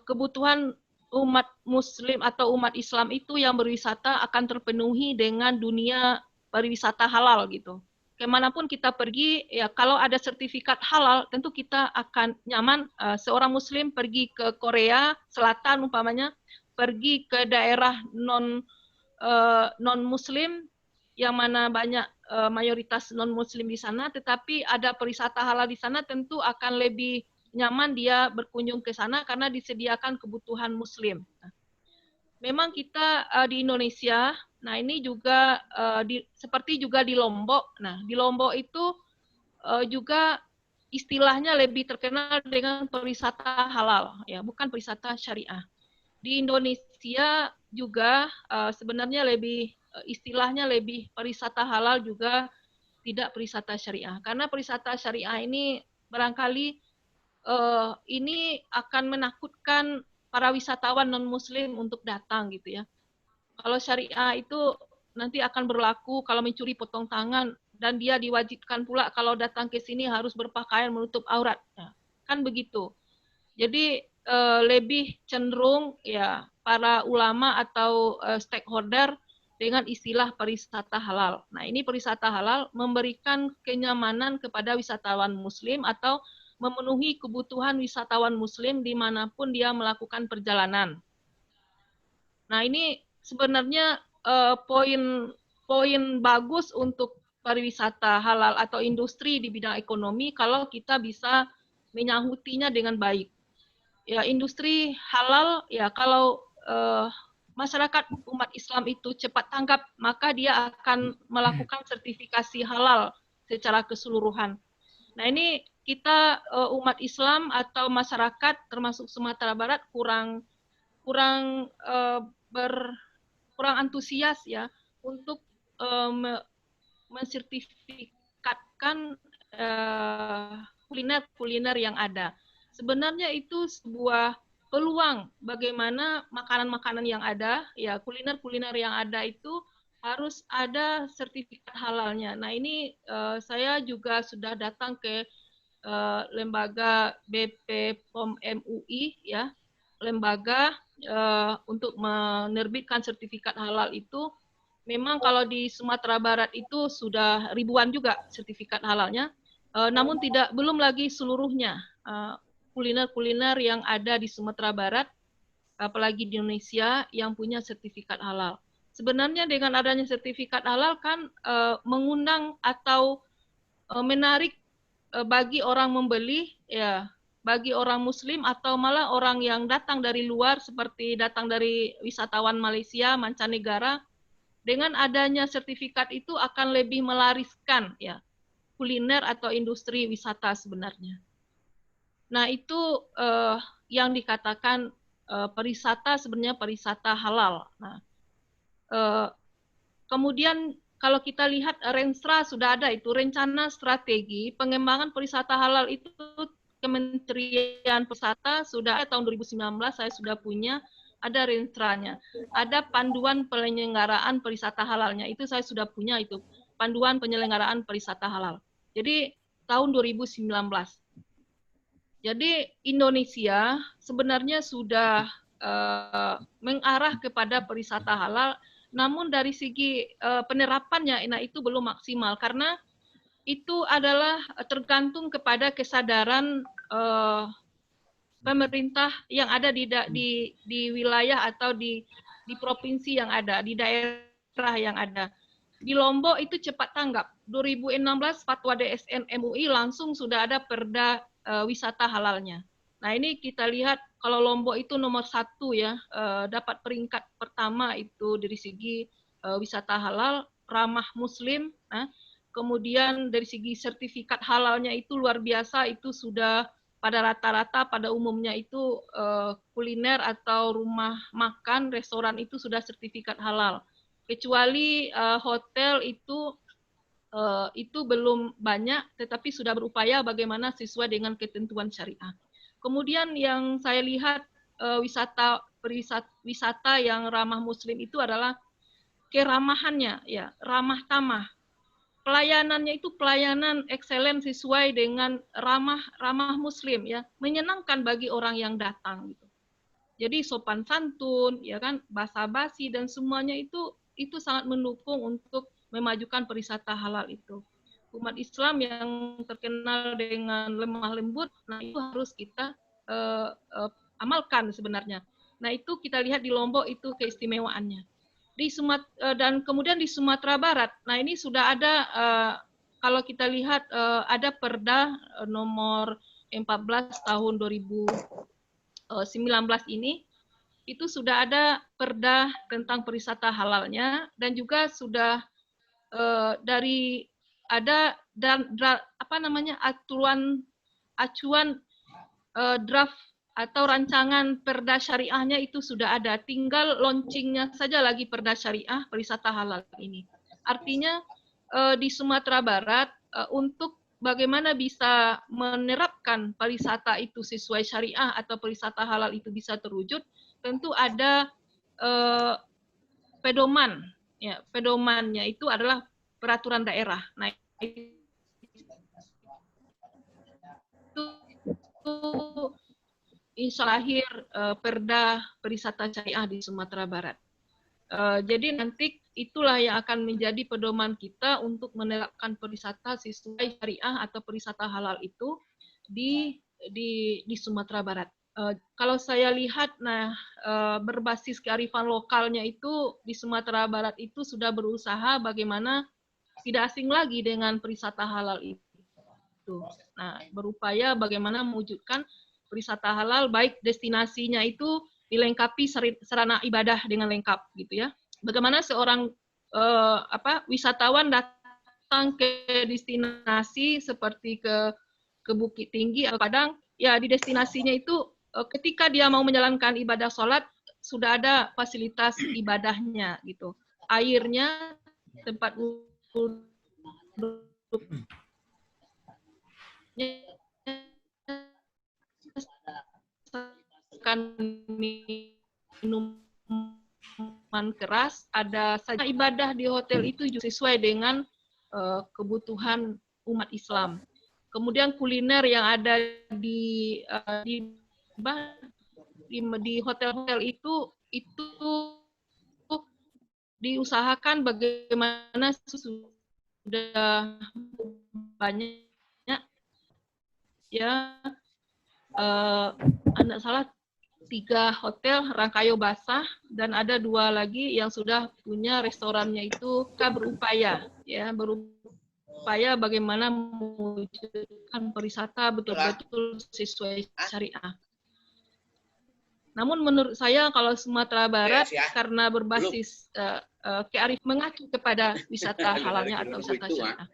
kebutuhan umat Muslim atau umat Islam itu yang berwisata akan terpenuhi dengan dunia pariwisata halal gitu. Kemanapun kita pergi, ya kalau ada sertifikat halal, tentu kita akan nyaman. Seorang Muslim pergi ke Korea Selatan umpamanya, pergi ke daerah non Muslim yang mana banyak mayoritas non Muslim di sana, tetapi ada pariwisata halal di sana, tentu akan lebih nyaman dia berkunjung ke sana karena disediakan kebutuhan Muslim. Nah, memang kita di Indonesia, nah ini juga seperti juga di Lombok. Nah, di Lombok itu juga istilahnya lebih terkenal dengan pariwisata halal, ya bukan pariwisata syariah. Di Indonesia juga sebenarnya istilahnya lebih pariwisata halal juga tidak perwisata syariah. Karena perwisata syariah ini barangkali ini akan menakutkan para wisatawan non-muslim untuk datang gitu ya. Kalau syariah itu nanti akan berlaku kalau mencuri potong tangan, dan dia diwajibkan pula kalau datang ke sini harus berpakaian menutup aurat. Nah, kan begitu. Jadi lebih cenderung ya para ulama atau stakeholder dengan istilah pariwisata halal. Nah, ini pariwisata halal memberikan kenyamanan kepada wisatawan muslim atau memenuhi kebutuhan wisatawan muslim dimanapun dia melakukan perjalanan. Nah, ini sebenarnya poin bagus untuk pariwisata halal atau industri di bidang ekonomi kalau kita bisa menyahutinya dengan baik. Ya, industri halal ya kalau masyarakat umat Islam itu cepat tanggap, maka dia akan melakukan sertifikasi halal secara keseluruhan. Nah, ini kita umat Islam atau masyarakat termasuk Sumatera Barat kurang antusias ya untuk mensertifikatkan kuliner yang ada. Sebenarnya itu sebuah peluang bagaimana makanan-makanan yang ada, ya kuliner-kuliner yang ada itu harus ada sertifikat halalnya. Nah, ini saya juga sudah datang ke lembaga BPOM MUI ya, lembaga untuk menerbitkan sertifikat halal itu. Memang kalau di Sumatera Barat itu sudah ribuan juga sertifikat halalnya, namun belum lagi seluruhnya kuliner-kuliner yang ada di Sumatera Barat, apalagi di Indonesia yang punya sertifikat halal. Sebenarnya dengan adanya sertifikat halal kan mengundang atau menarik bagi orang membeli, ya bagi orang Muslim atau malah orang yang datang dari luar seperti datang dari wisatawan Malaysia, mancanegara. Dengan adanya sertifikat itu akan lebih melariskan ya kuliner atau industri wisata sebenarnya. Nah, itu yang dikatakan pariwisata sebenarnya pariwisata halal. Nah, kemudian kalau kita lihat Renstra sudah ada itu rencana strategi pengembangan pariwisata halal itu Kementerian Pariwisata sudah ada tahun 2019 saya sudah punya. Ada renstranya, ada panduan penyelenggaraan pariwisata halalnya, itu saya sudah punya itu, panduan penyelenggaraan pariwisata halal. Jadi tahun 2019. Jadi Indonesia sebenarnya sudah mengarah kepada pariwisata halal, namun dari segi penerapannya, nah itu belum maksimal karena itu adalah tergantung kepada kesadaran pemerintah yang ada di wilayah atau di provinsi yang ada, di daerah yang ada. Di Lombok itu cepat tanggap. 2016 Fatwa DSN MUI langsung sudah ada perda wisata halalnya. Nah, ini kita lihat kalau Lombok itu nomor 1 ya, dapat peringkat pertama itu dari segi wisata halal, ramah Muslim. Nah, kemudian dari segi sertifikat halalnya itu luar biasa, itu sudah pada rata-rata pada umumnya itu kuliner atau rumah makan, restoran itu sudah sertifikat halal. Kecuali hotel itu belum banyak, tetapi sudah berupaya bagaimana sesuai dengan ketentuan syariah. Kemudian yang saya lihat wisata yang ramah Muslim itu adalah keramahannya, ya ramah tamah. Pelayanannya itu pelayanan excellent sesuai dengan ramah Muslim ya, menyenangkan bagi orang yang datang gitu. Jadi sopan santun ya kan, basa-basi dan semuanya itu sangat mendukung untuk memajukan pariwisata halal itu. Umat Islam yang terkenal dengan lemah lembut, nah itu harus kita amalkan sebenarnya. Nah, itu kita lihat di Lombok itu keistimewaannya. Dan kemudian di Sumatera Barat, nah ini sudah ada kalau kita lihat ada Perda nomor 14 tahun 2019 ini, itu sudah ada Perda tentang pariwisata halalnya dan juga sudah dari ada acuan draft atau rancangan perda syariahnya itu sudah ada, tinggal launchingnya saja lagi perda syariah pariwisata halal ini. Artinya di Sumatera Barat untuk bagaimana bisa menerapkan pariwisata itu sesuai syariah atau pariwisata halal itu bisa terwujud, tentu ada pedoman. Ya, pedomannya itu adalah peraturan daerah. Nah, itu insya Allah lahir Perda Pariwisata Syariah di Sumatera Barat. Jadi nanti itulah yang akan menjadi pedoman kita untuk menerapkan pariwisata sesuai syariah atau pariwisata halal itu di Sumatera Barat. Kalau saya lihat, berbasis kearifan lokalnya itu di Sumatera Barat itu sudah berusaha bagaimana tidak asing lagi dengan pariwisata halal itu. Nah, berupaya bagaimana mewujudkan pariwisata halal, baik destinasinya itu dilengkapi sarana ibadah dengan lengkap, gitu ya. Bagaimana seorang wisatawan datang ke destinasi seperti ke Bukit Tinggi atau Padang, ya di destinasinya itu ketika dia mau menjalankan ibadah sholat sudah ada fasilitas ibadahnya gitu, airnya, tempat minuman keras, ada saja ibadah di hotel itu sesuai dengan kebutuhan umat Islam. Kemudian kuliner yang ada di hotel-hotel itu diusahakan bagaimana sudah banyak ya anak salah 3 hotel Rangkayo Basah dan ada 2 lagi yang sudah punya restorannya itu berupaya bagaimana mewujudkan pariwisata betul-betul sesuai syariah. Namun menurut saya kalau Sumatera Barat karena berbasis kearifan mengacu kepada wisata halalnya atau wisata syariah.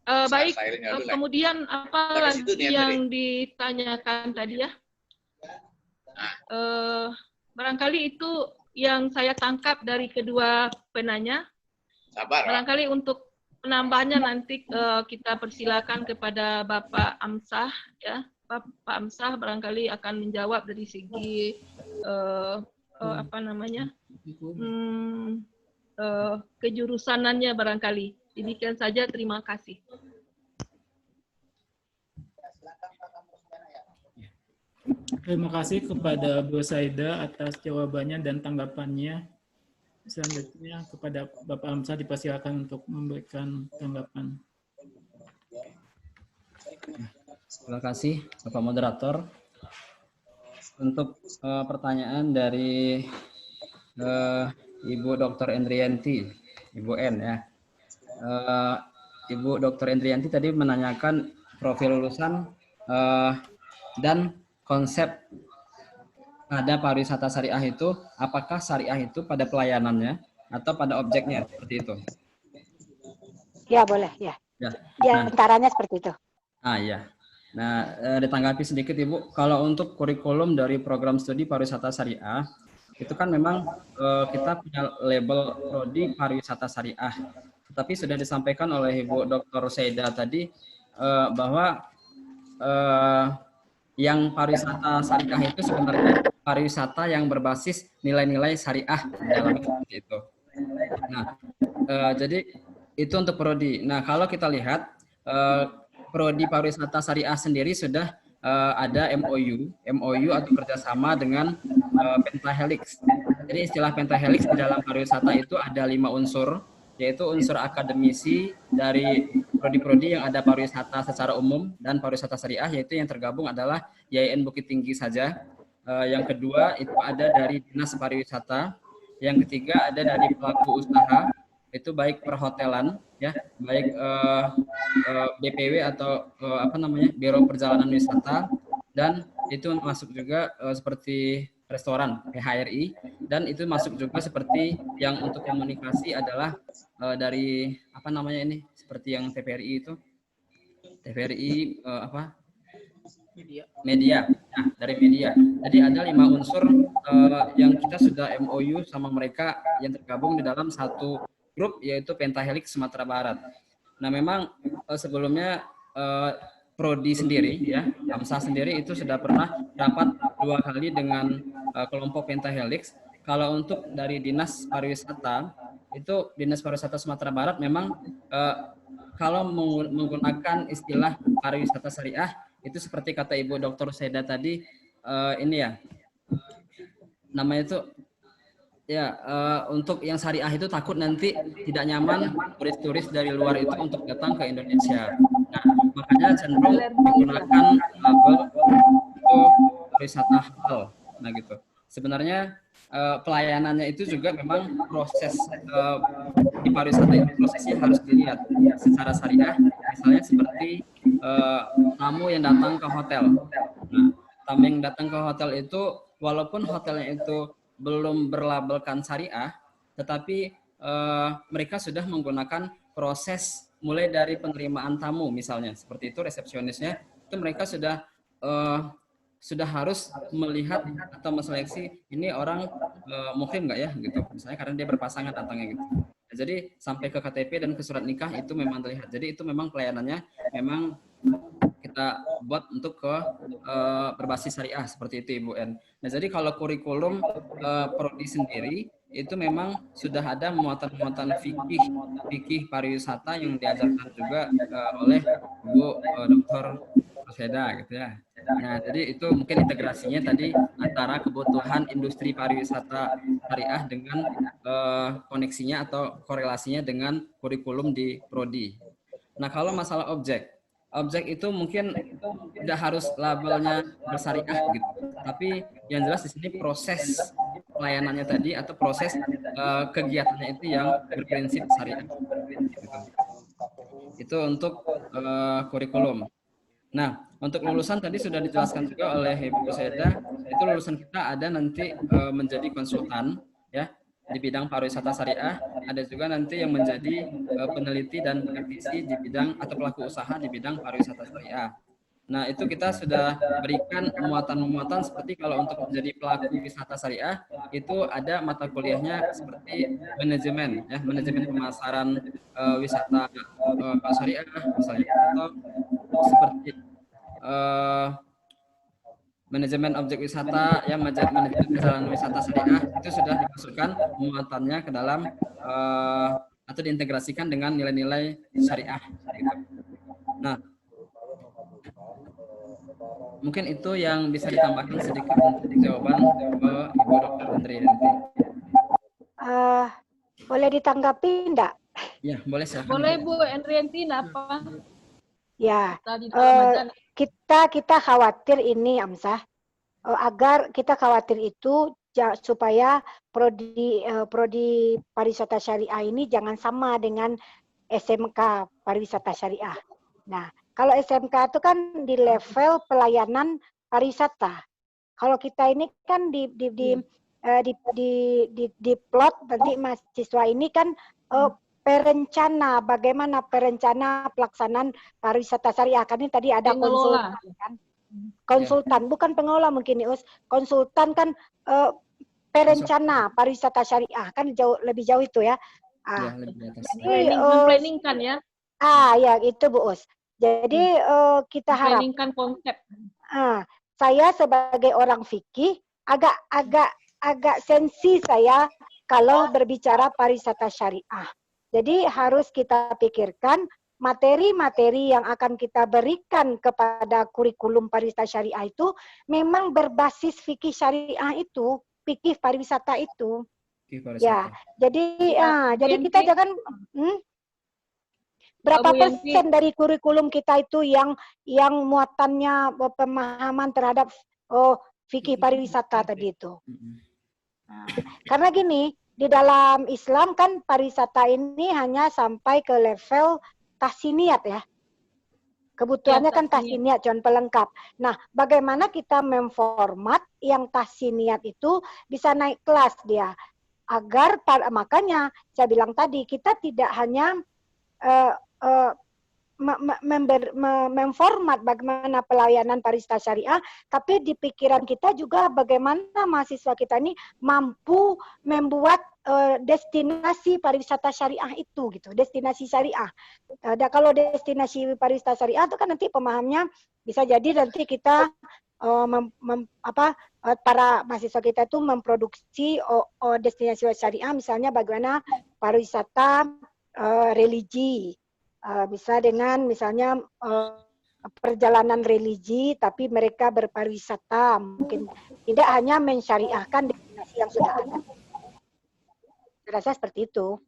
Baik, kemudian apa lagi yang ditanyakan tadi ya? Barangkali itu yang saya tangkap dari kedua penanya. Barangkali untuk penambahannya nanti kita persilakan kepada Bapak Amsah ya. Pak Amsah barangkali akan menjawab dari segi kejurusanannya barangkali. Demikian saja, terima kasih. Terima kasih kepada Bu Saida atas jawabannya dan tanggapannya. Selanjutnya kepada Bapak Amsah dipersilakan untuk memberikan tanggapan. Terima kasih Bapak Moderator. Untuk pertanyaan dari Ibu Dr. Endrianti, Ibu N ya. Ibu Dr. Endrianti tadi menanyakan profil lulusan dan konsep pada pariwisata syariah itu, apakah syariah itu pada pelayanannya atau pada objeknya, seperti itu? Ya, boleh, ya. Di antaranya seperti itu. Ya. Nah, ditanggapi sedikit Ibu, kalau untuk kurikulum dari program studi pariwisata syariah, itu kan memang kita punya label prodi pariwisata syariah. Tetapi sudah disampaikan oleh Ibu Dr. Saida tadi bahwa yang pariwisata syariah itu sebenarnya pariwisata yang berbasis nilai-nilai syariah dalam itu. Nah, jadi itu untuk prodi. Nah, kalau kita lihat prodi pariwisata syariah sendiri sudah ada MOU atau kerjasama dengan Pentahelix. Jadi istilah Pentahelix di dalam pariwisata itu ada 5 unsur, yaitu unsur akademisi dari prodi-prodi yang ada pariwisata secara umum dan pariwisata syariah, yaitu yang tergabung adalah YIN Bukit Tinggi saja. Yang kedua itu ada dari Dinas Pariwisata. Yang ketiga ada dari pelaku usaha, itu baik perhotelan ya, baik BPW atau Biro Perjalanan Wisata, dan itu masuk juga seperti restoran PHRI, dan itu masuk juga seperti yang untuk komunikasi adalah dari seperti yang TVRI itu TVRI media. Nah, dari media. Jadi ada 5 unsur yang kita sudah MOU sama mereka yang tergabung di dalam satu grup, yaitu Pentahelix Sumatera Barat. Nah, memang sebelumnya Prodi sendiri, ya, AMSA sendiri itu sudah pernah rapat 2 kali dengan kelompok Pentahelix. Kalau untuk dari Dinas Pariwisata, itu Dinas Pariwisata Sumatera Barat memang kalau menggunakan istilah pariwisata syariah, itu seperti kata Ibu Dr. Seda tadi, ini ya, namanya itu ya, untuk yang syariah itu takut nanti tidak nyaman turis-turis dari luar itu untuk datang ke Indonesia. Nah, makanya cenderung menggunakan label itu wisata halal. Nah, gitu. Sebenarnya pelayanannya itu juga memang proses di pariwisata itu prosesnya harus dilihat secara syariah. Misalnya seperti tamu yang datang ke hotel. Nah, tamu yang datang ke hotel itu walaupun hotelnya itu belum berlabelkan syariah, tetapi mereka sudah menggunakan proses mulai dari penerimaan tamu, misalnya seperti itu resepsionisnya itu mereka sudah harus melihat atau menseleksi ini orang muhrim nggak ya gitu, misalnya karena dia berpasangan datangnya gitu. Nah, jadi sampai ke KTP dan ke surat nikah itu memang terlihat. Jadi itu memang pelayanannya memang kita buat untuk ke berbasis syariah seperti itu Ibu En. Nah, jadi kalau kurikulum prodi sendiri itu memang sudah ada muatan-muatan fikih pariwisata yang diajarkan juga oleh Ibu Dr. Seda gitu ya. Nah, jadi itu mungkin integrasinya tadi antara kebutuhan industri pariwisata syariah dengan koneksinya atau korelasinya dengan kurikulum di prodi. Nah, kalau masalah objek itu mungkin tidak harus labelnya bersyariah gitu. Tapi yang jelas di sini proses pelayanannya tadi atau proses kegiatannya itu yang berprinsip syariah. Gitu. Itu untuk kurikulum. Nah, untuk lulusan tadi sudah dijelaskan juga oleh Ibu Seda, itu lulusan kita ada nanti menjadi konsultan ya di bidang pariwisata syariah, ada juga nanti yang menjadi peneliti dan praktisi di bidang atau pelaku usaha di bidang pariwisata syariah. Nah, itu kita sudah berikan muatan-muatan seperti kalau untuk menjadi pelaku wisata syariah itu ada mata kuliahnya seperti manajemen ya, manajemen pemasaran wisata syariah misalnya, atau seperti manajemen objek wisata ya, manajemen perjalanan wisata syariah itu sudah dimasukkan muatannya ke dalam atau diintegrasikan dengan nilai-nilai syariah gitu. Nah, mungkin itu yang bisa ditambahkan sedikit untuk jawaban ke Ibu Dr. Andrianti. Boleh ditanggapi enggak? Ya, boleh silakan. Boleh Bu Andrianti, apa? Ya, Tadi Ramadan. kita khawatir ini Amsah, agar kita khawatir itu supaya prodi pariwisata syariah ini jangan sama dengan SMK pariwisata syariah. Nah, kalau SMK itu kan di level pelayanan pariwisata. Kalau kita ini kan di plot nanti mahasiswa ini kan perencana, bagaimana perencana pelaksanaan pariwisata syariah. Kan ini tadi ada konsultan kan. Konsultan, bukan pengelola mungkin Us. Konsultan kan perencana pariwisata syariah kan lebih jauh itu ya. Jadi memplaningkan ya. Ya itu Bu Us. Jadi kita harap memplaningkan konsep. Saya sebagai orang fikih agak sensi saya kalau berbicara pariwisata syariah. Jadi harus kita pikirkan materi-materi yang akan kita berikan kepada kurikulum pariwisata syariah itu memang berbasis fikih syariah itu, fikih pariwisata itu. Ya, jadi kita jangan berapa persen dari kurikulum kita itu yang muatannya pemahaman terhadap fikih pariwisata tadi itu. Karena gini, di dalam Islam kan pariwisata ini hanya sampai ke level tahsiniyat ya. Kebutuhannya kan tahsiniyat, cuman pelengkap. Nah, bagaimana kita memformat yang tahsiniyat itu bisa naik kelas dia. Agar, makanya saya bilang tadi, kita tidak hanya memformat bagaimana pelayanan pariwisata syariah, tapi di pikiran kita juga bagaimana mahasiswa kita ini mampu membuat destinasi pariwisata syariah itu gitu, destinasi syariah. Kalau destinasi pariwisata syariah itu kan nanti pemahamnya bisa jadi nanti kita para mahasiswa kita itu memproduksi destinasi syariah, misalnya bagaimana pariwisata religi, bisa dengan misalnya perjalanan religi tapi mereka berpariwisata, mungkin tidak hanya mensyariahkan destinasi yang sudah ada. Saya rasa seperti itu.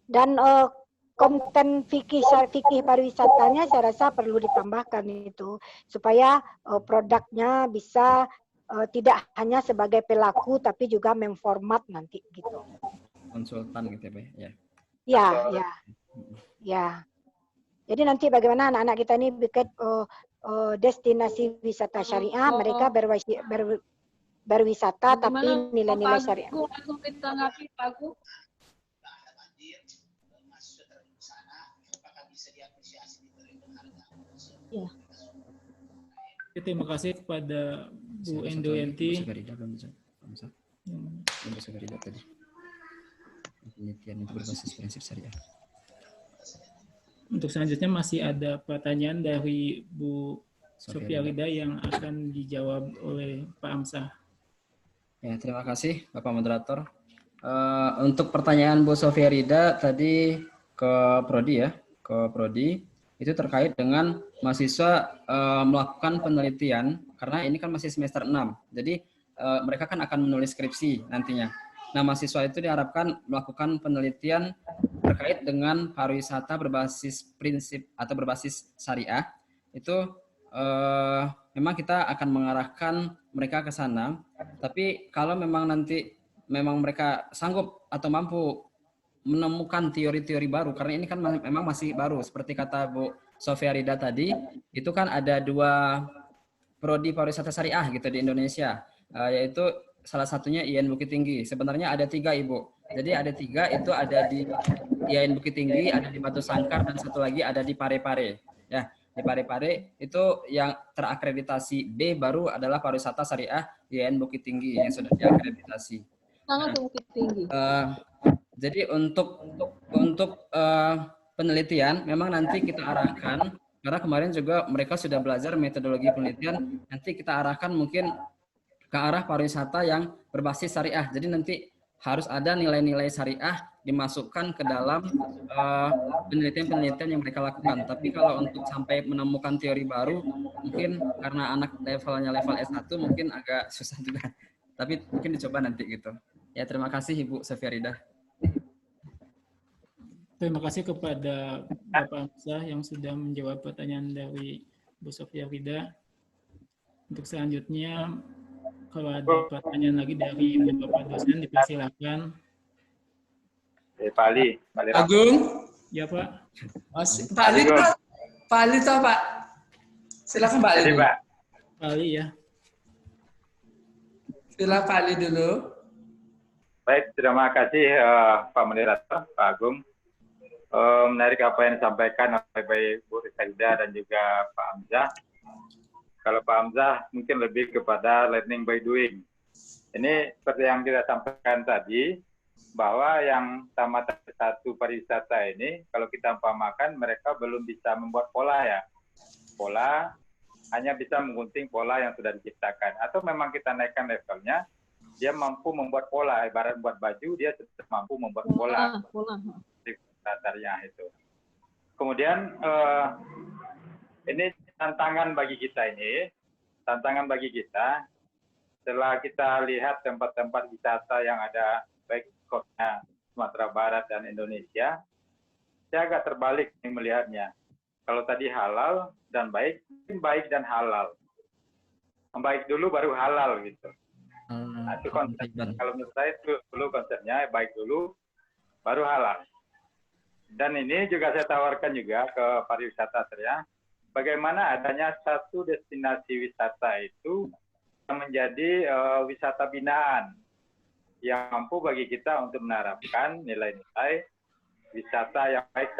Dan konten fikih pariwisatanya saya rasa perlu ditambahkan itu supaya produknya bisa tidak hanya sebagai pelaku tapi juga memformat nanti gitu. Konsultan gitu ya, ya. Jadi nanti bagaimana anak-anak kita ini bikin destinasi wisata syariah, mereka berwisata tapi nilai-nilai syariah. Langsung ditanggapi Pak Agung. Ya. Terima kasih kepada Bu Endrianti. Penelitian itu berbasis prinsip syariah. Untuk selanjutnya masih ada pertanyaan dari Bu Sofia Rida yang akan dijawab oleh Pak Amsah. Ya, terima kasih Bapak Moderator. Untuk pertanyaan Bu Sofia Rida tadi ke Prodi ya, itu terkait dengan mahasiswa melakukan penelitian karena ini kan masih semester 6. Jadi mereka kan akan menulis skripsi nantinya. Nah, mahasiswa itu diharapkan melakukan penelitian terkait dengan pariwisata berbasis prinsip atau berbasis syariah. Itu memang kita akan mengarahkan mereka ke sana. Tapi kalau memang nanti memang mereka sanggup atau mampu menemukan teori-teori baru, karena ini kan memang masih baru, seperti kata Bu Sofia Rida tadi, itu kan ada 2 prodi pariwisata syariah gitu di Indonesia, yaitu salah satunya IAIN Bukit Tinggi. Sebenarnya ada 3 Ibu. Jadi ada 3, itu ada di IAIN Bukit Tinggi, ada di Batu Sangkar, dan satu lagi ada di Parepare. Ya, di Parepare itu yang terakreditasi B baru adalah pariwisata syariah IAIN Bukit Tinggi yang sudah diakreditasi. Sangat Bukit Tinggi. Jadi untuk penelitian memang nanti kita arahkan, karena kemarin juga mereka sudah belajar metodologi penelitian, nanti kita arahkan mungkin ke arah pariwisata yang berbasis syariah. Jadi nanti harus ada nilai-nilai syariah dimasukkan ke dalam penelitian-penelitian yang mereka lakukan. Tapi kalau untuk sampai menemukan teori baru, mungkin karena anak levelnya level S1 mungkin agak susah juga. Tapi mungkin dicoba nanti gitu. Ya, terima kasih Ibu Sofia Rida. Terima kasih kepada Bapak Amsah yang sudah menjawab pertanyaan dari Bu Sofia Rida. Untuk selanjutnya, kalau ada pertanyaan lagi dari Bapak dosen, dipersilakan. Pak Ali. Agung? Ya, Pak. Pak Ali, Pak Ali toh, Pak? Silakan Pak Ali. Pak Ali ya. Silakan Pak Ali dulu. Baik, terima kasih Pak Moderator, Pak Agung. Menarik apa yang disampaikan oleh Bu Rida dan juga Pak Hamzah. Kalau Pak Hamzah mungkin lebih kepada learning by doing. Ini seperti yang kita sampaikan tadi, bahwa yang tamat S1 pariwisata ini, kalau kita umpamakan mereka belum bisa membuat pola ya. Pola hanya bisa menggunting pola yang sudah diciptakan. Atau memang kita naikkan levelnya, dia mampu membuat pola. Ibarat buat baju, dia sudah mampu membuat pola. Syariah itu. Kemudian ini tantangan bagi kita setelah kita lihat tempat-tempat wisata yang ada baik kota Sumatera Barat dan Indonesia, saya agak terbalik melihatnya. Kalau tadi halal dan baik, baik dan halal. Baik dulu baru halal gitu. Nah, itu konsep. Kalau menurut saya itu dulu konsepnya baik dulu baru halal. Dan ini juga saya tawarkan juga ke pariwisata syariah, bagaimana adanya satu destinasi wisata itu yang menjadi wisata binaan yang mampu bagi kita untuk menerapkan nilai-nilai wisata yang baik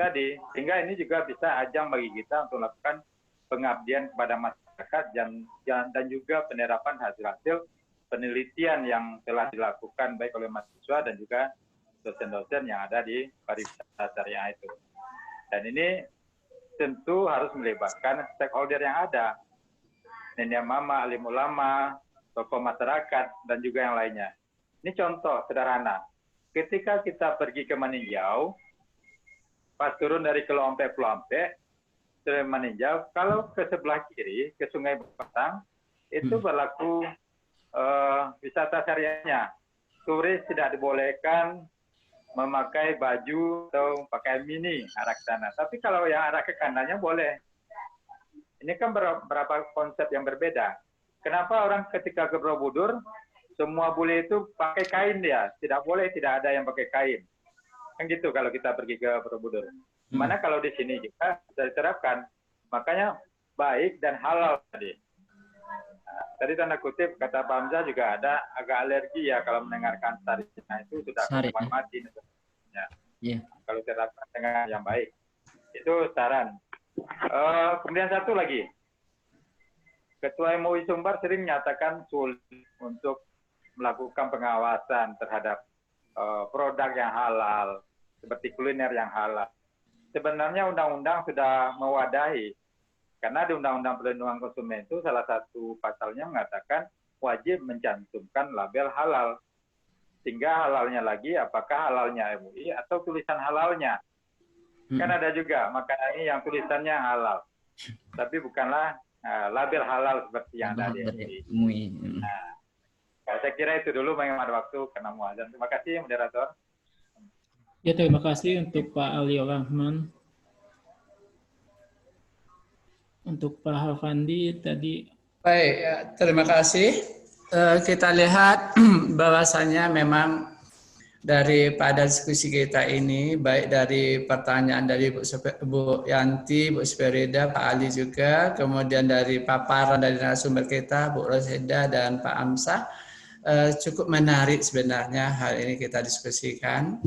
tadi. Sehingga ini juga bisa ajang bagi kita untuk melakukan pengabdian kepada masyarakat dan juga penerapan hasil-hasil penelitian yang telah dilakukan baik oleh mahasiswa dan juga dosen-dosen yang ada di pariwisata syariah itu. Dan ini tentu harus melibatkan stakeholder yang ada, nenek mama, alim ulama, tokoh masyarakat, dan juga yang lainnya. Ini contoh sederhana. Ketika kita pergi ke Maninjau, pas turun dari Kelompe-Pelompe, Maninjau, kalau ke sebelah kiri, ke Sungai Batang, itu berlaku wisata syariahnya. Turis tidak dibolehkan memakai baju atau pakai mini arah ke sana. Tapi kalau yang arah ke kanannya boleh. Ini kan berapa konsep yang berbeda. Kenapa orang ketika ke Borobudur, semua bule itu pakai kain dia. Tidak boleh, tidak ada yang pakai kain. Kan gitu kalau kita pergi ke Borobudur. Mana kalau di sini juga bisa diterapkan. Makanya baik dan halal tadi. Nah, tadi tanda kutip kata Pak Hamzah juga ada agak alergi ya kalau mendengarkan syariah itu sudah hukuman mati. Ya. Kalau diterapkan dengan yang baik. Itu saran. Kemudian satu lagi. Ketua MUI Sumbar sering menyatakan sulit untuk melakukan pengawasan terhadap produk yang halal, seperti kuliner yang halal. Sebenarnya undang-undang sudah mewadahi, karena di Undang-Undang Perlindungan Konsumen itu salah satu pasalnya mengatakan wajib mencantumkan label halal. Sehingga halalnya lagi, apakah halalnya MUI atau tulisan halalnya. Kan ada juga makanan ini yang tulisannya halal, tapi bukanlah label halal seperti yang ada di MUI. Nah, saya kira itu dulu menghemat waktu karena muadzan. Terima kasih, moderator. Ya, terima kasih untuk Pak Aliul Rahman. Untuk Pak Halfandi tadi. Baik, ya, terima kasih. Kita lihat bahwasannya memang daripada diskusi kita ini, baik dari pertanyaan dari Bu Yanti, Bu Sperida, Pak Ali juga, kemudian dari paparan dari narasumber kita, Bu Roseda dan Pak Amsah, cukup menarik sebenarnya hal ini kita diskusikan.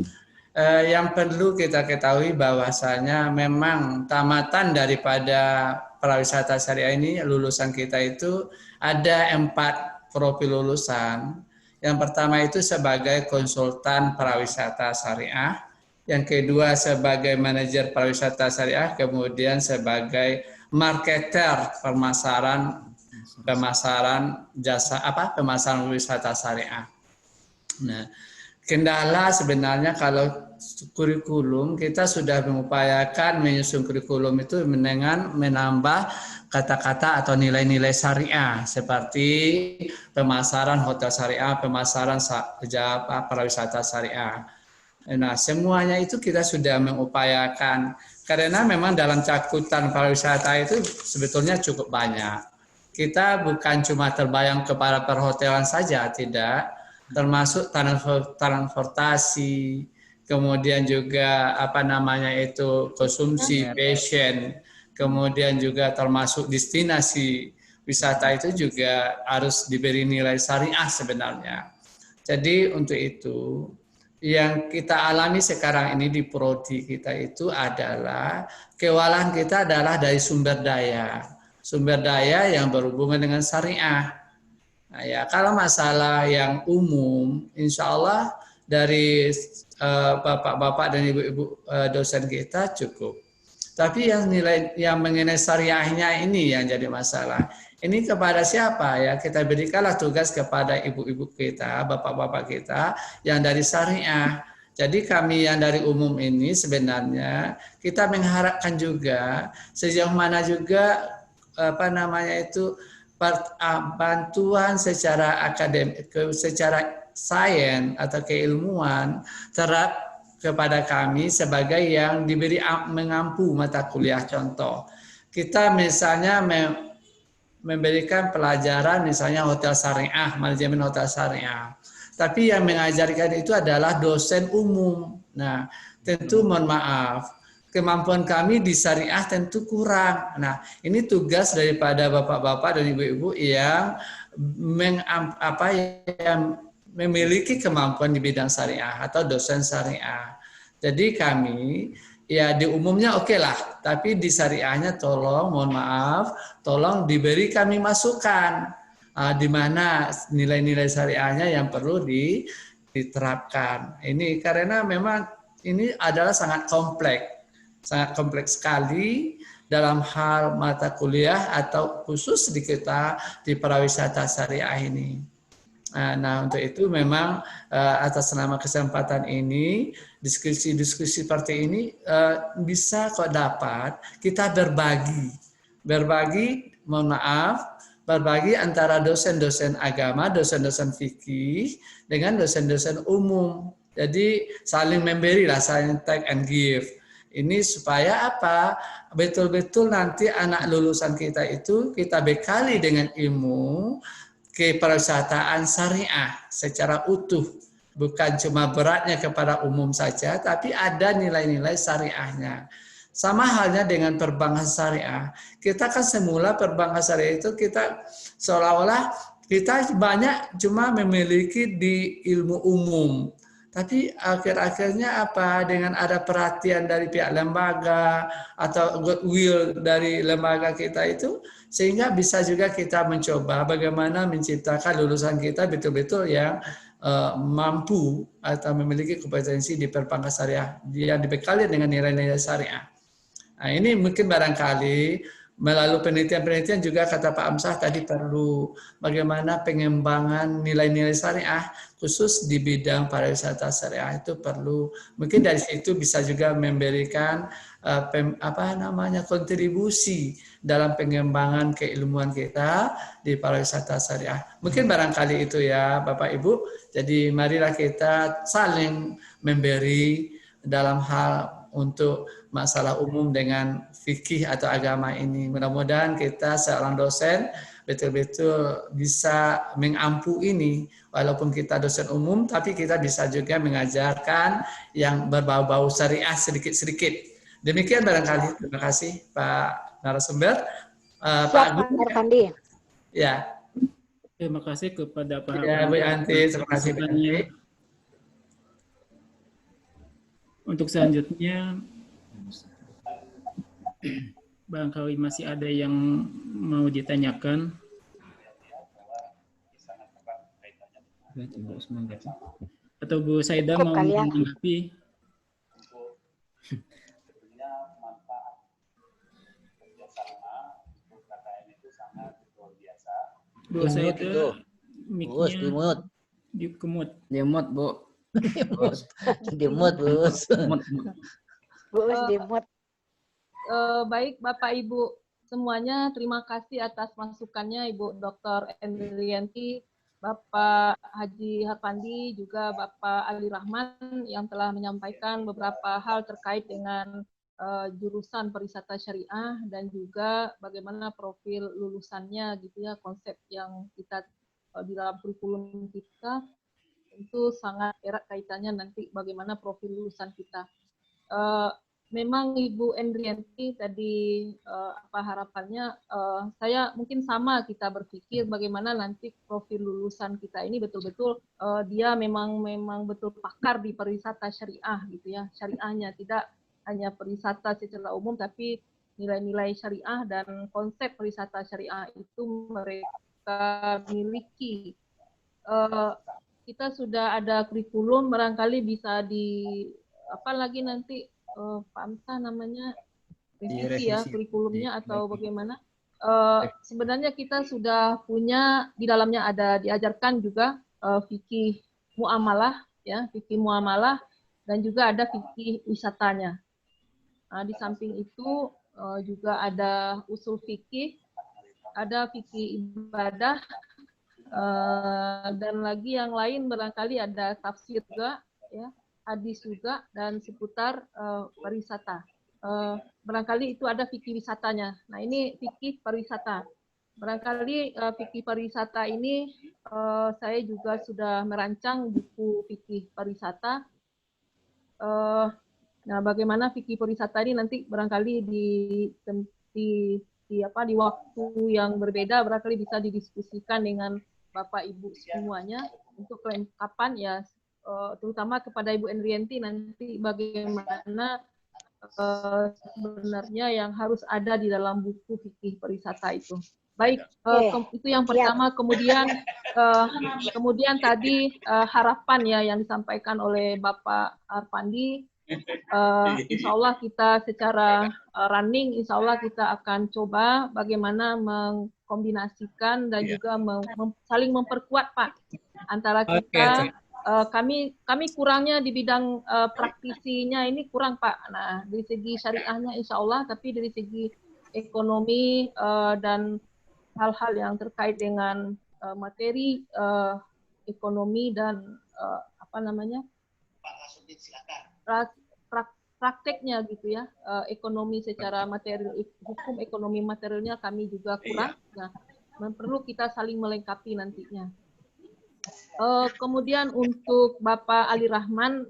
Yang perlu kita ketahui bahwasanya memang tamatan daripada pariwisata syariah ini, lulusan kita itu ada 4 profil lulusan. Yang pertama itu sebagai konsultan pariwisata syariah, yang kedua sebagai manajer pariwisata syariah, kemudian sebagai marketer pemasaran jasa pemasaran wisata syariah. Nah, kendala sebenarnya kalau kurikulum kita sudah mengupayakan menyusun kurikulum itu dengan menambah kata-kata atau nilai-nilai syariah seperti pemasaran hotel syariah, pemasaran pariwisata syariah. Nah, semuanya itu kita sudah mengupayakan karena memang dalam cakupan pariwisata itu sebetulnya cukup banyak. Kita bukan cuma terbayang kepada perhotelan saja, tidak, termasuk transportasi, kemudian juga konsumsi, fashion, kemudian juga termasuk destinasi wisata itu juga harus diberi nilai syariah sebenarnya. Jadi untuk itu yang kita alami sekarang ini di prodi kita itu adalah kewalahan kita adalah dari sumber daya yang berhubungan dengan syariah. Nah, ya, kalau masalah yang umum, insya Allah dari bapak-bapak dan ibu-ibu dosen kita cukup. Tapi yang nilai yang mengenai syariahnya ini yang jadi masalah. Ini kepada siapa ya? Kita berikanlah tugas kepada ibu-ibu kita, bapak-bapak kita yang dari syariah. Jadi kami yang dari umum ini sebenarnya kita mengharapkan juga sejauh mana juga bantuan secara akademik, secara sains atau keilmuan terhadap kepada kami sebagai yang diberi mengampu mata kuliah contoh. Kita misalnya memberikan pelajaran misalnya hotel syariah, manajemen hotel syariah. Tapi yang mengajarkan itu adalah dosen umum. Nah, tentu mohon maaf, kemampuan kami di syariah tentu kurang. Nah, ini tugas daripada bapak-bapak dan ibu-ibu yang memiliki kemampuan di bidang syariah atau dosen syariah. Jadi kami ya di umumnya oke lah, tapi di syariahnya tolong mohon maaf, tolong diberi kami masukan. di mana nilai-nilai syariahnya yang perlu diterapkan. Ini karena memang ini adalah sangat kompleks sekali dalam hal mata kuliah atau khusus di kita di pariwisata syariah ini. Nah, untuk itu memang atas nama kesempatan ini, diskusi-diskusi seperti ini bisa kok dapat kita berbagi, mohon maaf, berbagi antara dosen-dosen agama, dosen-dosen fikih dengan dosen-dosen umum. Jadi saling memberi lah, saling take and give. Ini supaya apa? Betul-betul nanti anak lulusan kita itu kita bekali dengan ilmu kepariwisataan syariah secara utuh, bukan cuma beratnya kepada umum saja, tapi ada nilai-nilai syariahnya. Sama halnya dengan perbankan syariah. Kita kan semula perbankan syariah itu kita seolah-olah kita banyak cuma memiliki di ilmu umum. Tapi akhir-akhirnya apa? Dengan ada perhatian dari pihak lembaga atau goodwill dari lembaga kita itu, sehingga bisa juga kita mencoba bagaimana menciptakan lulusan kita betul-betul yang mampu atau memiliki kompetensi di perbankan syariah yang dibekali dengan nilai-nilai syariah. Nah, ini mungkin barangkali melalui penelitian-penelitian juga kata Pak Amsah tadi perlu bagaimana pengembangan nilai-nilai syariah khusus di bidang pariwisata syariah itu perlu. Mungkin dari situ bisa juga memberikan kontribusi dalam pengembangan keilmuan kita di pariwisata syariah. Mungkin barangkali itu ya Bapak Ibu. Jadi marilah kita saling memberi dalam hal untuk masalah umum dengan fikih atau agama ini. Mudah-mudahan kita seorang dosen betul-betul bisa mengampu ini. Walaupun kita dosen umum, tapi kita bisa juga mengajarkan yang berbau-bau syariah sedikit-sedikit. Demikian barangkali. Terima kasih Pak narasumber. Pak Agung. Ya. Terima kasih kepada Pak Ya, Bu Yanti. Terima kasih. Untuk selanjutnya, barangkali masih ada yang mau ditanyakan. Atau Bu Saida mau menanggapi? Bu Saida, mic-nya dikemut. Dimut, Bu. Dimut, Bos. Dimut. Baik Bapak Ibu semuanya, terima kasih atas masukannya Ibu Dr. Endrianti, Bapak Haji Harpandi, juga Bapak Ali Rahman yang telah menyampaikan beberapa hal terkait dengan jurusan pariwisata syariah dan juga bagaimana profil lulusannya gitu ya, konsep yang kita di dalam kurikulum kita itu sangat erat kaitannya nanti bagaimana profil lulusan kita. Memang Ibu Endrianti tadi apa harapannya, saya mungkin sama kita berpikir bagaimana nanti profil lulusan kita ini betul-betul dia memang betul pakar di pariwisata syariah gitu ya, syariahnya tidak hanya pariwisata secara umum tapi nilai-nilai syariah dan konsep pariwisata syariah itu mereka miliki. Kita sudah ada kurikulum, barangkali bisa di apa lagi nanti Pak Amsah namanya revisi ya kurikulumnya atau bagaimana. Sebenarnya kita sudah punya di dalamnya ada diajarkan juga fikih muamalah ya, fikih muamalah dan juga ada fikih wisatanya. Nah, di samping itu juga ada usul fikih, ada fikih ibadah. Dan lagi yang lain barangkali ada tafsir juga, ya, hadis juga dan seputar pariwisata. Barangkali itu ada fikih wisatanya. Nah ini fikih pariwisata. Barangkali fikih pariwisata ini saya juga sudah merancang buku fikih pariwisata. Nah bagaimana fikih pariwisata ini nanti barangkali di waktu yang berbeda barangkali bisa didiskusikan dengan Bapak Ibu semuanya untuk kelengkapan ya, terutama kepada Ibu Endrianti nanti bagaimana sebenarnya yang harus ada di dalam buku fikih pariwisata itu. Baik, itu yang pertama. Kemudian tadi harapan ya yang disampaikan oleh Bapak Arpandi. Insya Allah kita secara running, insya Allah kita akan coba bagaimana mengkombinasikan dan juga saling memperkuat Pak antara kita. Kami kurangnya di bidang praktisinya ini kurang Pak. Nah dari segi syariahnya insya Allah, tapi dari segi ekonomi dan hal-hal yang terkait dengan materi ekonomi dan prakteknya gitu ya, ekonomi secara material, hukum ekonomi materialnya kami juga kurang. Nah, perlu kita saling melengkapi nantinya. Kemudian untuk Bapak Ali Rahman,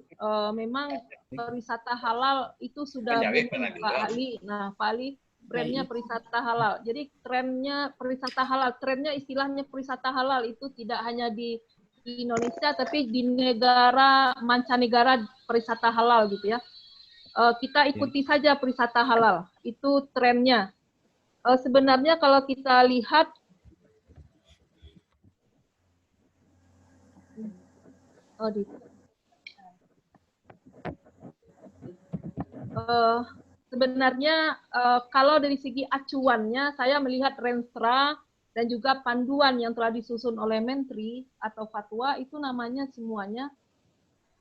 memang pariwisata halal itu sudah booming Pak Ali. Nah, Pak Ali brandnya pariwisata halal. Jadi trennya pariwisata halal, trennya istilahnya pariwisata halal itu tidak hanya di Indonesia, tapi di negara mancanegara pariwisata halal gitu ya. Kita ikuti saja pariwisata halal, itu trennya. Sebenarnya kalau kita lihat sebenarnya kalau dari segi acuannya saya melihat Renstra dan juga panduan yang telah disusun oleh Menteri atau fatwa itu namanya semuanya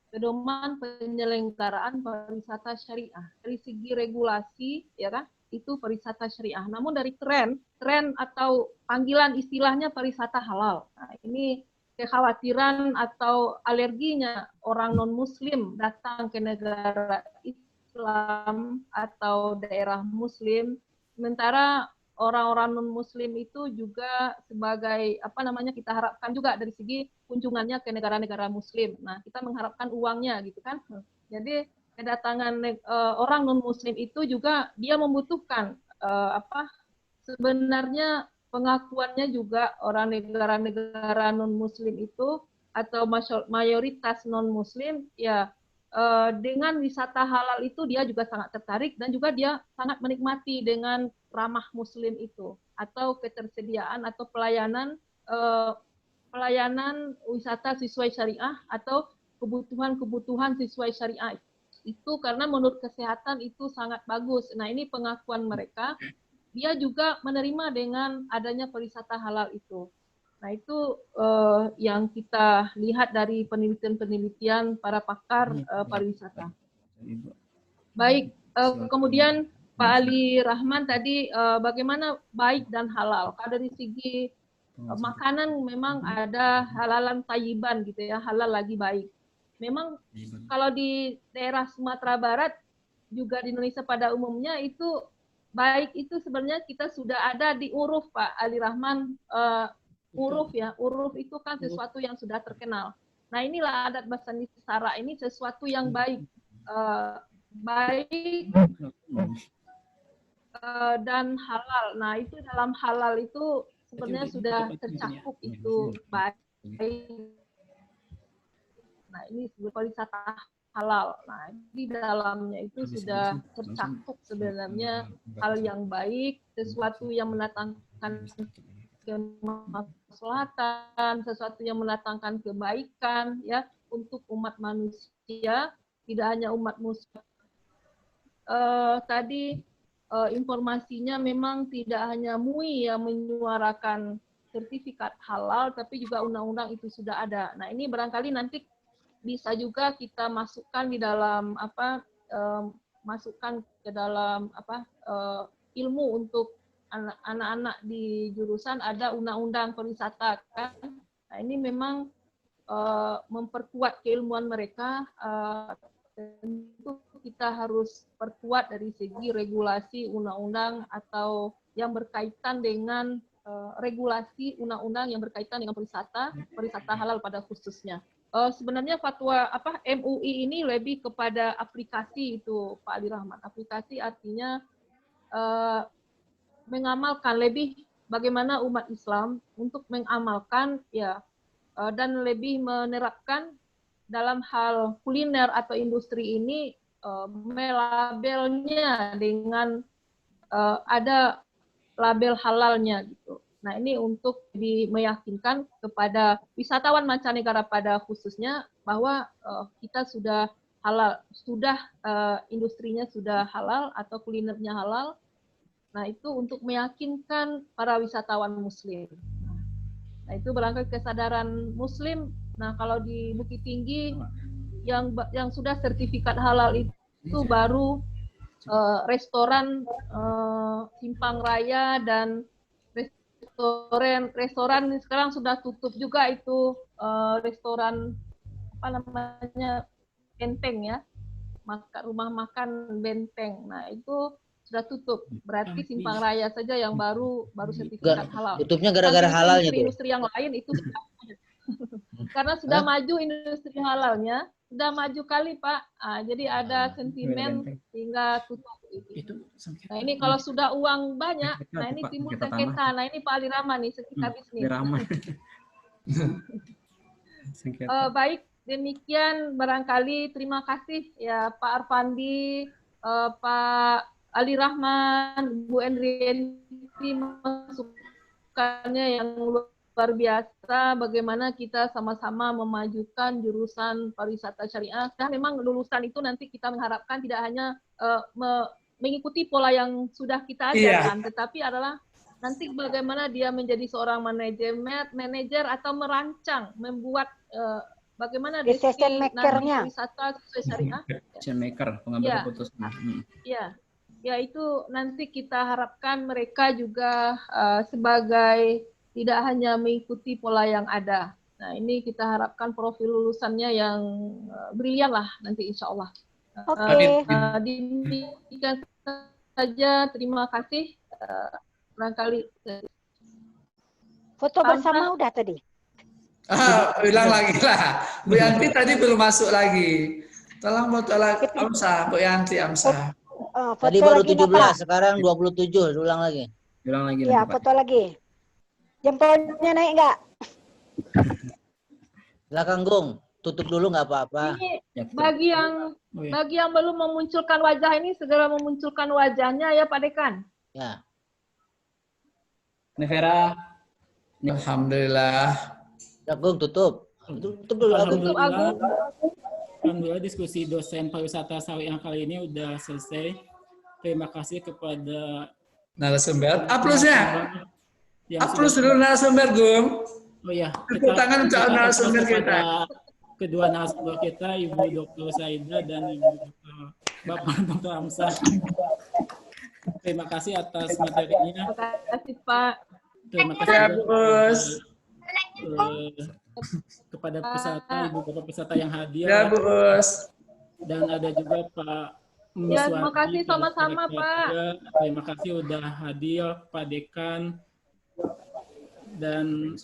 pedoman penyelenggaraan pariwisata syariah. Dari segi regulasi ya kan itu pariwisata syariah. Namun dari tren atau panggilan istilahnya pariwisata halal. Nah, ini kekhawatiran atau alerginya orang non-muslim datang ke negara Islam atau daerah muslim, sementara orang-orang non-muslim itu juga sebagai kita harapkan juga dari segi kunjungannya ke negara-negara muslim. Nah, kita mengharapkan uangnya gitu kan. Jadi kedatangan orang non-muslim itu juga dia membutuhkan sebenarnya pengakuannya juga orang negara-negara non-muslim itu atau mayoritas non-muslim ya dengan wisata halal itu dia juga sangat tertarik dan juga dia sangat menikmati dengan ramah muslim itu atau ketersediaan atau pelayanan wisata sesuai syariah atau kebutuhan sesuai syariah itu karena menurut kesehatan itu sangat bagus. Nah ini pengakuan mereka, dia juga menerima dengan adanya pariwisata halal itu. Nah itu yang kita lihat dari penelitian-penelitian para pakar pariwisata. Baik, kemudian Pak Ali Rahman tadi bagaimana baik dan halal. Kalau dari segi makanan memang ada halalan tayyiban gitu ya, halal lagi baik. Memang kalau di daerah Sumatera Barat juga di Indonesia pada umumnya itu baik itu sebenarnya kita sudah ada di uruf Pak Ali Rahman. Uruf ya, uruf itu kan sesuatu yang sudah terkenal. Nah inilah adat Basani Sara ini sesuatu yang baik, dan halal. Nah itu dalam halal itu sebenarnya sudah tercakup itu baik. Nah ini pariwisata halal. Nah di dalamnya itu sudah tercakup sebenarnya hal yang baik, sesuatu yang mendatangkan kemaslahatan, sesuatu yang mendatangkan kebaikan ya untuk umat manusia, tidak hanya umat muslim. Tadi informasinya memang tidak hanya MUI yang menyuarakan sertifikat halal, tapi juga undang-undang itu sudah ada. Nah ini barangkali nanti bisa juga kita masukkan di dalam masukkan ke dalam ilmu untuk anak-anak di jurusan ada undang-undang pariwisata kan. Nah ini memang memperkuat keilmuan mereka. Tentu kita harus perkuat dari segi regulasi undang-undang atau yang berkaitan dengan regulasi undang-undang yang berkaitan dengan pariwisata halal pada khususnya. Sebenarnya fatwa MUI ini lebih kepada aplikasi itu Pak Ali Rahman. Aplikasi artinya mengamalkan, lebih bagaimana umat Islam untuk mengamalkan ya dan lebih menerapkan dalam hal kuliner atau industri ini melabelnya dengan ada label halalnya gitu. Nah, ini untuk meyakinkan kepada wisatawan mancanegara pada khususnya bahwa kita sudah halal, industrinya sudah halal atau kulinernya halal. Nah, itu untuk meyakinkan para wisatawan muslim. Nah, itu barangkali kesadaran muslim. Nah, kalau di Bukit Tinggi yang sudah sertifikat halal itu baru restoran Simpang Raya dan restoran sekarang sudah tutup juga itu restoran apa namanya Benteng ya, rumah makan Benteng. Nah itu sudah tutup. Berarti Simpang Raya saja yang baru sertifikat halal. Tutupnya gara-gara halalnya tuh. Industri yang lain itu sudah karena sudah maju industri halalnya, sudah maju kali Pak. Jadi ada sentimen sehingga tutup. Nah ini kalau sudah uang banyak, nah ini timbul sengketa. Nah ini Pak Ali Rahman nih, sekitar bisnis. Baik, demikian barangkali terima kasih ya Pak Arfandi, Pak Ali Rahman, Bu Endrienti masukannya yang luar biasa bagaimana kita sama-sama memajukan jurusan pariwisata syariah. Dan memang lulusan itu nanti kita mengharapkan tidak hanya mengikuti pola yang sudah kita ajarkan, tetapi adalah nanti bagaimana dia menjadi seorang manajer atau merancang, membuat bagaimana decision maker-nya. Wisata sesuai syariah. Decision maker, pengambil keputusan. Ya itu nanti kita harapkan mereka juga sebagai tidak hanya mengikuti pola yang ada. Nah ini kita harapkan profil lulusannya yang brilian lah nanti insya Allah. Demikian saja, terima kasih. Barangkali foto bersama udah tadi. Ulang lagi lah. Bu Yanti tadi belum masuk lagi. Tolong foto lagi. Amsah, Bu Yanti Amsah. Tadi baru 17, sekarang 27. Ulang lagi. Ulang lagi. Ya, foto lagi. Jempolnya naik nggak? Silakan Gung. Tutup dulu nggak apa-apa. Bagi yang belum memunculkan wajah ini segera memunculkan wajahnya ya Pak Dekan. Ya. Nevera. Alhamdulillah. Ya Gung tutup. Tutup dulu Agung. Alhamdulillah diskusi dosen pariwisata syariah kali ini udah selesai. Terima kasih kepada narasumber. Aplusnya. Aplus dulu narasumber Gung. Oh ya. Tepuk tangan untuk narasumber kita. Kedua narasumber kita, Ibu Dr. Saida dan Ibu Bapak Dr. Amsah. Terima kasih atas materinya. Terima kasih Pak. Terima kasih kepada peserta, Ibu Bapak peserta yang hadir. Ya, Bos. Dan ada juga Pak Ya, terima kasih sama-sama Pak. Terima kasih udah hadir Pak Dekan dan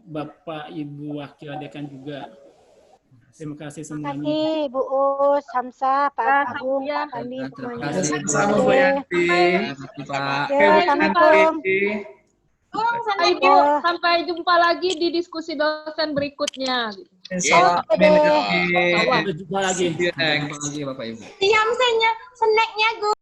Bapak Ibu Wakil Dekan juga. Terima kasih semuanya. Terima kasih Bu Us, Hamzah, Pak Agung, Pak Andi semuanya. Terima kasih sama Bu Yanti. Pak. Ibu, sampai jumpa lagi di diskusi dosen berikutnya. Sampai jumpa lagi. Jumpa lagi Bapak Ibu. Diam saja, snacknya Gu.